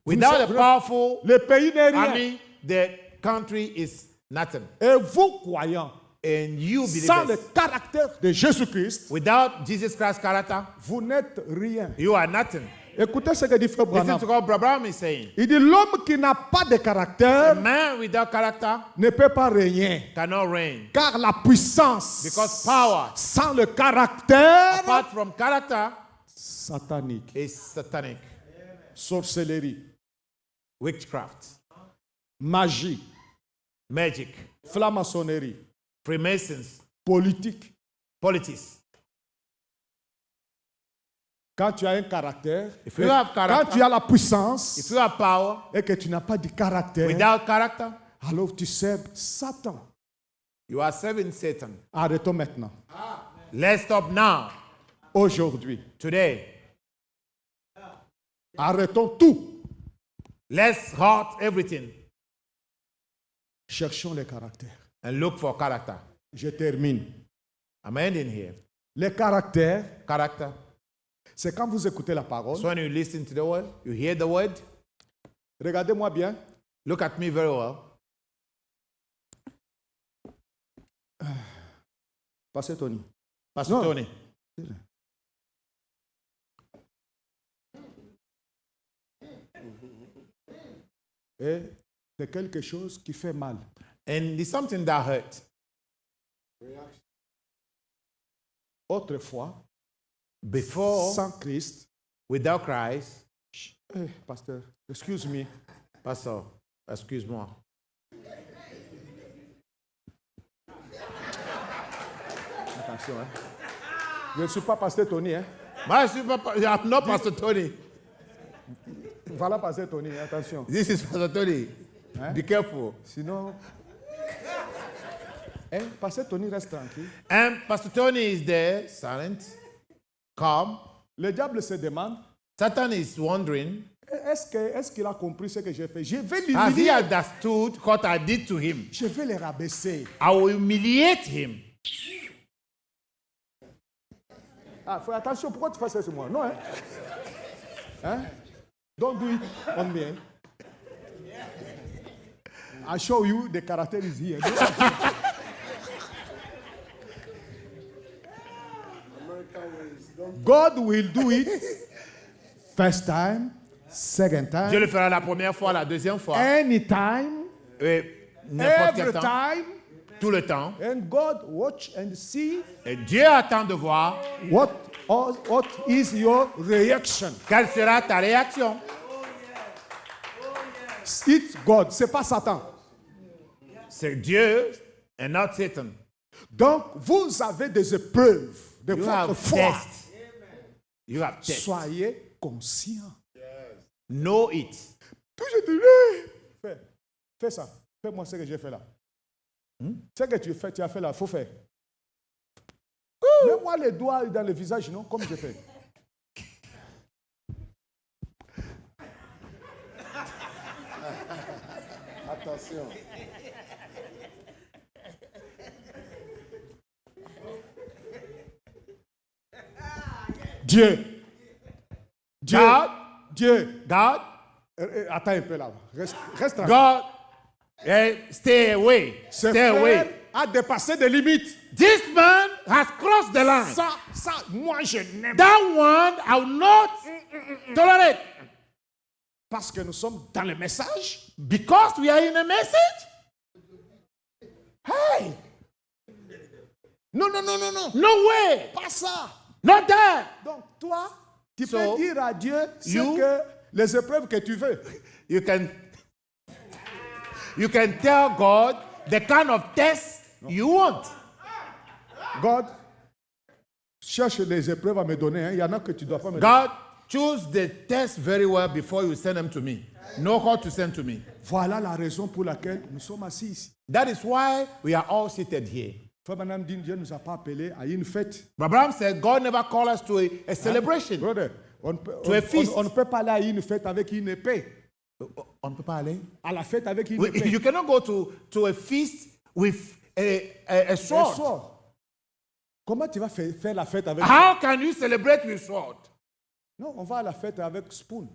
Without a powerful le pays n'est rien. army, the country is nothing. Et vous, croyants, And you sans le believers, caractère de Jésus-Christ, without Jesus Christ's character, vous n'êtes rien. you are nothing. Écoutez ce que dit Frère Listen Branham. to what Brother Branham is saying. Il dit l'homme qui n'a pas de A caractère man without character ne peut pas régner. cannot reign. Car la puissance Because power, sans le caractère apart from character, satanique, is satanic. sorcellerie, Witchcraft, magie, magic, franc-maçonnerie, Freemasons, politique. politics. Quand tu as un caractère, If you have quand character, tu as la puissance if you have power et que tu n'as pas de caractère, without character, alors tu sers Satan. you are serving Satan. Arrêtons maintenant. Let's stop now, Aujourd'hui, today. arrêtons tout. Let's halt everything Cherchons le caractère. and look for character. Je termine. I'm ending here. Le caractère, Character. c'est quand vous écoutez la parole. So when you listen to the word, you hear the word, Regardez-moi bien. look at me very well. Pasteur Tony. Pastor No. Tony. Et c'est quelque chose qui fait mal. And there's something that hurt. Autrefois, Before, sans Christ, without Christ, pasteur, excuse me, Pastor, excuse-moi. attention, hein. Je ne suis pas pasteur Tony, hein. I'm not Pastor Tony. Voilà pasteur Tony, hein, attention. This is Pastor Tony. Be careful. Sinon, pasteur Tony reste tranquille. And Pastor Tony is there, silent, calm. Le diable se demande, Satan is wondering, est-ce qu'il a compris ce que j'ai fait? Je vais has he l'humilier. understood what I did to him? Je vais le rabaisser. I will humiliate him. Ah, fais attention, pourquoi tu fais ça sur moi? Non, hein? Hein? Don't do it on me. Hein? I show you the character is here. God will do it first time, second Dieu time, le fera la première fois, la deuxième fois, anytime, et n'importe every quel temps, time. tout le temps. And God watch and see Et Dieu attend de voir what is your reaction. quelle sera ta réaction. It's God, c'est pas Satan. C'est Dieu et not Satan. Donc, vous avez des épreuves de You votre have foi. tests. You have tests. Soyez conscient. Know it. Puis je dis, hey, fais ça. Fais-moi ce que j'ai fait là. Ce que tu as fait là, il faut faire. Mets-moi les doigts dans le visage, non? Comme je fais. Attention. Dieu. Dieu. God. Dieu. God. Attends un peu là. Reste tranquille. God. Stay away. Ce Stay away. frère a dépassé des limites. This man has crossed the line. Ça, moi, je n'aime pas. That one I will not tolerate. Parce que nous sommes dans le message. Because we are in a message. Hey! Non, non, non, non, non. No way. Pas ça. Not there. Donc, toi, tu So, peux dire à Dieu ce you- que les épreuves que tu veux. You can tell God the kind of test you want. God, cherche les épreuves à me donner. Hein. Il y en a que tu dois pas me donner. God, choose the test very well before you send them to me. Know how to send to me. Voilà la raison pour laquelle nous sommes assis ici. That is why we are all seated here. Frère Branham dit, Dieu ne nous a pas appelés à une fête. Abraham said, God never called us to a celebration. Brother, on, peut- To a feast. on ne peut pas aller à une fête avec une épée. On ne peut pas aller. À la fête avec une épée. You cannot go to a feast with a Un sword. sword. Comment tu vas faire la fête avec How can you celebrate with sword? Non, on va à la fête avec spoon.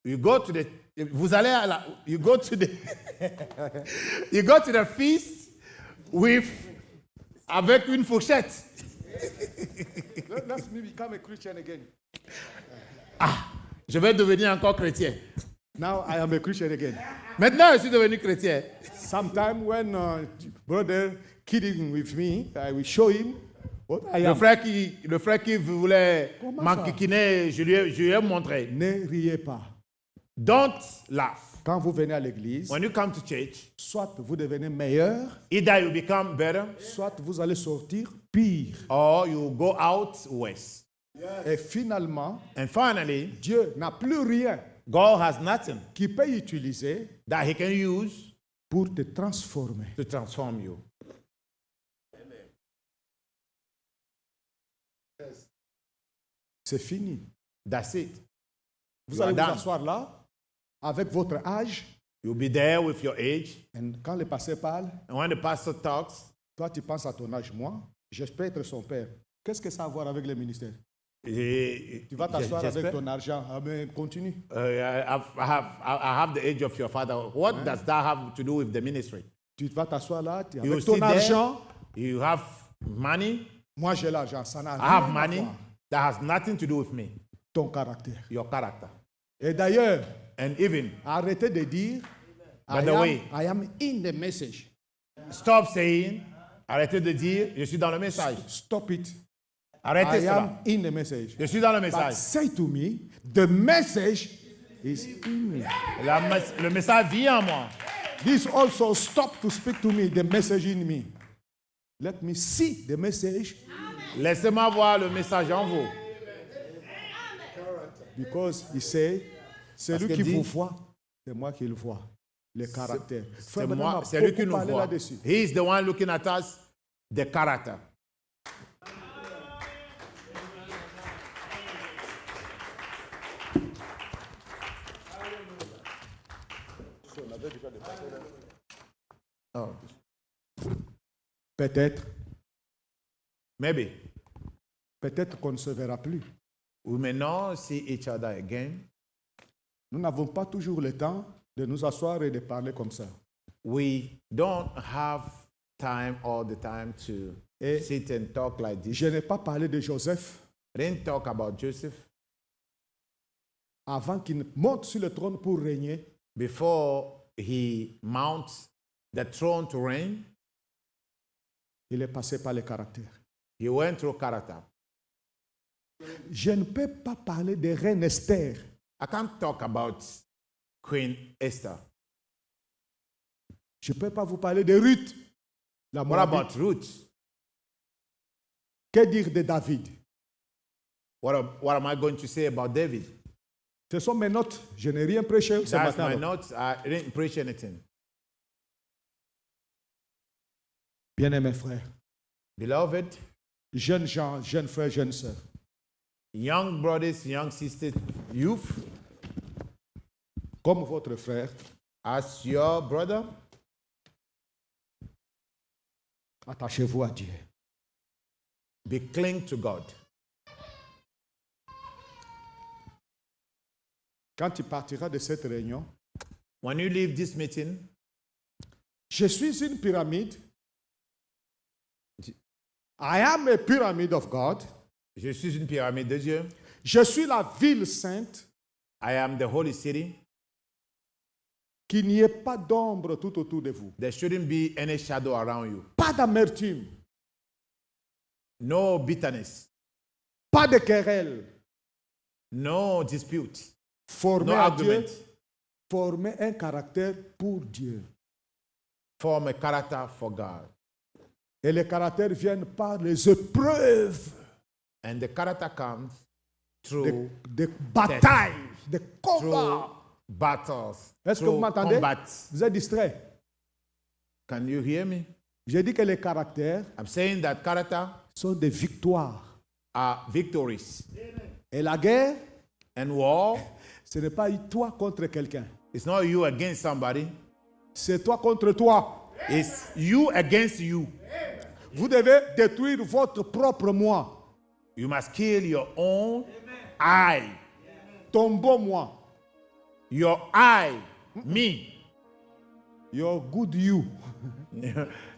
You go to the vous allez à la, you go to the you go to the feast with avec une fourchette. Let me become a Christian again. Je vais devenir encore chrétien. Now I am a Christian again. Maintenant, je suis devenu chrétien. Sometime when brother kidding with me, I will show him what I Le am. frère qui voulait Comment m'enquiquiner, je lui ai montré. Ne riez pas. Don't laugh. Quand vous venez à l'église, When you come to church, soit vous devenez meilleur, either you become better soit vous allez sortir pire. or you go out worse. Et finalement, And finally, Dieu n'a plus rien God has nothing qui peut utiliser that He can use pour te transformer. to transform you. C'est fini. That's it. Vous You allez are vous done. asseoir là, avec votre âge, You'll be there with your age. et quand le pasteur parle, And when the pastor talks, toi tu penses à ton âge, moi, j'espère être son père. Qu'est-ce que ça a à voir avec le ministère? Tu vas t'asseoir avec j'espère. ton argent. Ah ben, continue. I have the age of your father. What does that have to do with the ministry? Tu vas t'asseoir là, You avec ton sit there, argent. you have money. Moi j'ai l'argent, ça n'a I rien have à money. voir. That has nothing to do with me. Ton caractère. Your character. Et d'ailleurs, And even, arrêtez de dire By the way, I am in the message. stop saying, arrêtez de dire, je suis dans le message. Stop it. Arrêtez I cela. am in the message. Je suis dans le But message. say to me, the message is in me. Le message vient en moi. This also stop to speak to me, the message in me. Let me see the message Laissez-moi voir le message en vous. because he say, celui que qui dit- vous voit, c'est moi qui le vois. Le caractère. C'est Frère Branham moi, a c'est lui qui beaucoup nous parlé voit. là-dessus. He is the one looking at us, the character. Peut-être, Maybe peut-être qu'on ne se verra plus. we may not see each other again. Nous n'avons pas toujours le temps de nous asseoir et de parler comme ça. We don't have time all the time to Et sit and talk like this. je n'ai pas parlé de Joseph I didn't talk about Joseph avant qu'il monte sur le trône pour régner. before he mounts the throne to reign. Il est passé par le caractère. He went through character. Je ne peux pas parler de reine Esther. I can't talk about Queen Esther. Je ne peux pas vous parler de Ruth. La What Moabite. about Ruth? Que dire de David? What am I going to say about David? Ce sont mes notes. Je n'ai rien prêché ce That's matin. my notes. I didn't preach anything. Bien-aimés frères, Beloved, jeunes gens, jeunes frères, jeunes sœurs, young brothers, young sisters, youth, comme votre frère, as your brother, attachez-vous à Dieu. be cling to God. Quand tu partiras de cette réunion, When you leave this meeting, je suis une pyramide. I am a pyramid of God. je suis une pyramide de Dieu. Je suis la ville sainte. I am the holy city. qu'il n'y ait pas d'ombre tout autour de vous. There shouldn't be any shadow around you. Pas d'amertume, No bitterness. pas de querelle. No dispute. Former No à Dieu, argument. former un caractère pour Dieu. Form a character for God. Et les caractères viennent par les épreuves, And the character comes des, through des batailles, des combats. battles. Est-ce que vous Through m'entendez? combats. Vous êtes distrait. Can you hear me? J'ai dit que les caractères I'm saying that character sont des victoires. are victories. Et la guerre, And war ce n'est pas toi contre quelqu'un. is not you against somebody. C'est toi contre toi. It's you against you. Vous devez détruire votre propre moi, You must kill your own I. ton beau moi, Your I. Me. your good you.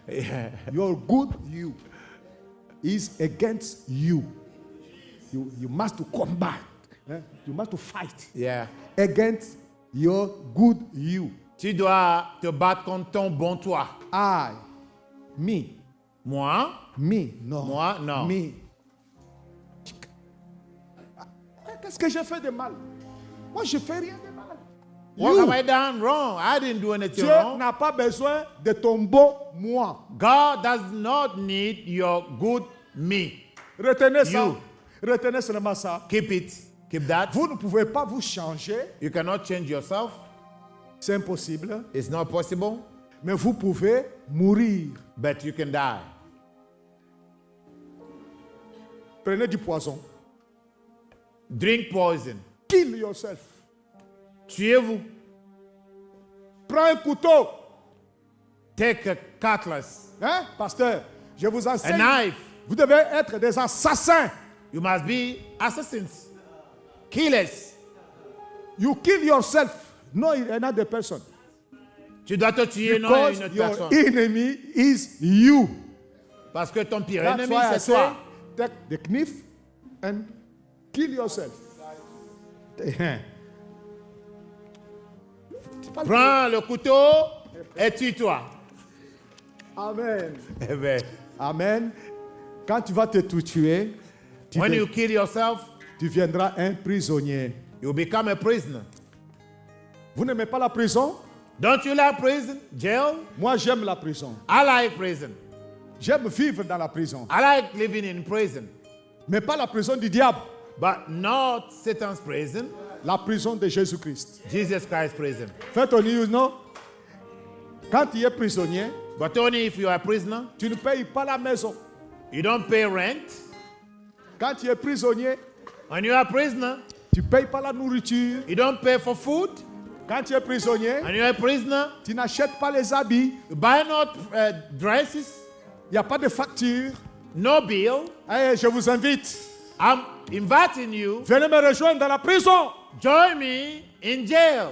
Yeah. Your good you is against you. You must combat. You must fight Yeah. against your good you. Tu dois te battre contre ton bon toi. I, me, Moi, non. Moi, non. Me. Qu'est-ce que j'ai fait de mal? Moi, je fais rien de mal. what You, have I done wrong? I didn't do anything Dieu wrong. n'a pas besoin de ton beau moi. God does not need your good me. Retenez ça. You. Retenez seulement ça. Keep it. Keep that. Vous ne pouvez pas vous changer. You cannot change yourself. C'est impossible. It's not possible. Mais vous pouvez mourir. But you can die. Prenez du poison. Drink poison. Kill yourself. Tuez-vous. Prends un couteau. Take a cutlass. Hein, pasteur? Je vous A enseigne. knife. Vous devez être des assassins. You must be assassins. Killers. You kill yourself. No another person. Tu dois te tuer, non Because une autre your personne. enemy is you. Parce que ton pire That's ennemi, why I c'est say, toi. take the knife and kill yourself. Prends le couteau et tue-toi. Amen. Amen. Amen. Quand tu vas te tuer, When you kill yourself, tu viendras un prisonnier. you become a prisoner. Vous n'aimez pas la prison? Don't you like prison? Jail? Moi, j'aime la prison. I like prison. J'aime vivre dans la prison. I like living in prison. Mais pas la prison du diable. But not Satan's prison, La prison de Jésus-Christ. Jesus Christ's prison. Faites au news, non? Quand tu es prisonnier, But only if you are a prisoner, tu ne payes pas la maison. you don't pay rent. Quand tu es prisonnier, When you are a prisoner, tu ne payes pas la nourriture. you don't pay for food. Quand tu es prisonnier, When you are a prisoner, tu n'achètes pas les habits. you buy not dresses, Il n'y a pas de facture. no bill. Eh, je vous invite. I'm inviting you, Venez me rejoindre dans la prison. join me in jail.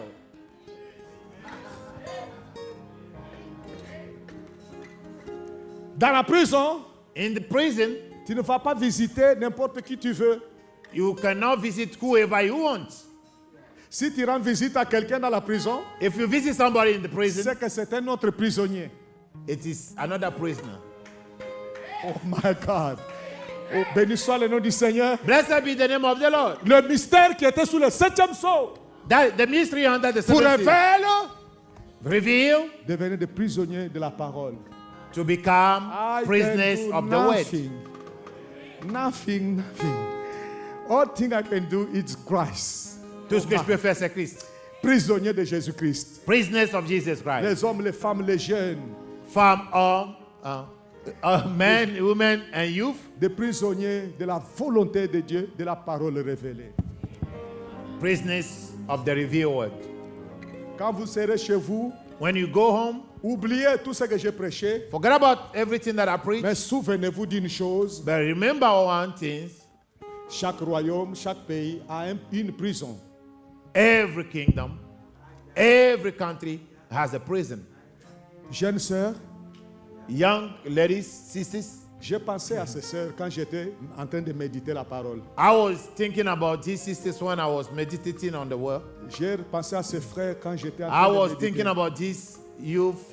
Dans la prison, In the prison, tu ne vas pas visiter n'importe qui tu veux. you cannot visit whoever you want. Si tu rends visite à quelqu'un dans la prison, If you visit somebody in the prison, c'est que c'est un autre prisonnier. it is another prisoner. Oh my God. Oh, béni soit le nom du Seigneur. Blessed be the name of the Lord. Le mystère qui était sous le septième sceau That the mystery under the pour seventh seal révéler reveal devenir des prisonniers de la parole. to become I prisoners can do of the word. Nothing. All thing I can do is Christ. Tout ce que je peux faire, c'est Christ. Prisonniers de Jésus-Christ. Prisoners of Jesus Christ. Les hommes, les femmes, les jeunes. From men, women, and youth. Des prisonniers de la volonté de Dieu, de la parole révélée. Prisoners of the revealed word. Quand vous serez chez vous, When you go home, oubliez tout ce que j'ai prêché, forget about everything that I preach. mais souvenez-vous d'une chose. But remember one thing. Chaque royaume, chaque pays a une prison. Every kingdom, every country has a prison. Jeunes sœurs, Young ladies, sisters, J'ai pensé à ces sœurs quand j'étais en train de méditer la parole. I was thinking about these sisters when I was meditating on the word. J'ai pensé à ces frères quand j'étais en I train was de thinking méditer. about these youth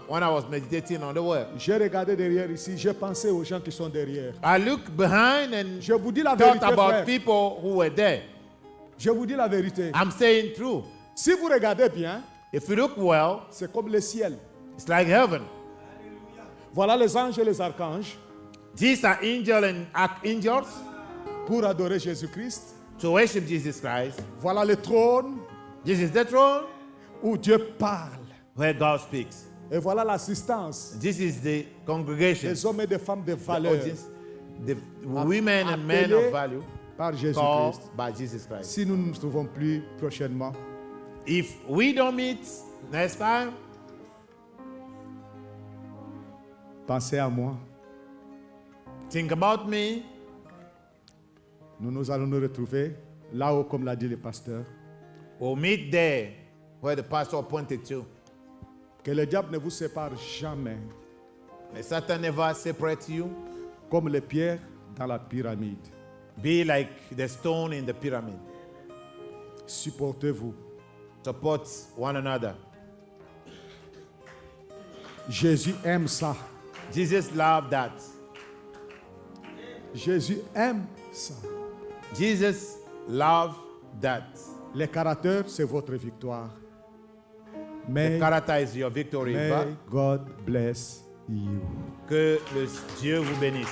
when I was meditating on the word. J'ai regardé derrière ici, j'ai pensé aux gens qui sont derrière. I looked behind and Je vous dis la thought vérité, about frère. people who were there. Je vous dis la vérité. I'm saying true. Si vous regardez bien, If you look well, c'est comme le ciel. it's like heaven. Voilà les anges et les archanges These are angels and archangels pour adorer Jésus-Christ. to worship Jesus Christ. Voilà le trône This is the throne où Dieu parle. where God speaks. Et voilà l'assistance This is the congregation, des hommes et des femmes de the valeur audience, the women and men appelés of value par called Jésus-Christ. by Jesus Christ. Si nous ne nous trouvons plus prochainement, If we don't meet next time, pensez à moi. think about me. Nous allons nous retrouver là-haut, comme l'a dit le pasteur. We'll meet there where the pastor pointed to. Que le diable ne vous sépare jamais, May Satan never separate you. comme les pierres dans la pyramide. Be like the stone in the pyramid. Supportez-vous. Support one another. Jésus aime ça. Jesus loved that. Jésus aime ça. Jesus loved that. Les caractères, c'est votre victoire. May, Character is your victory. may God bless you. Que le Dieu vous bénisse.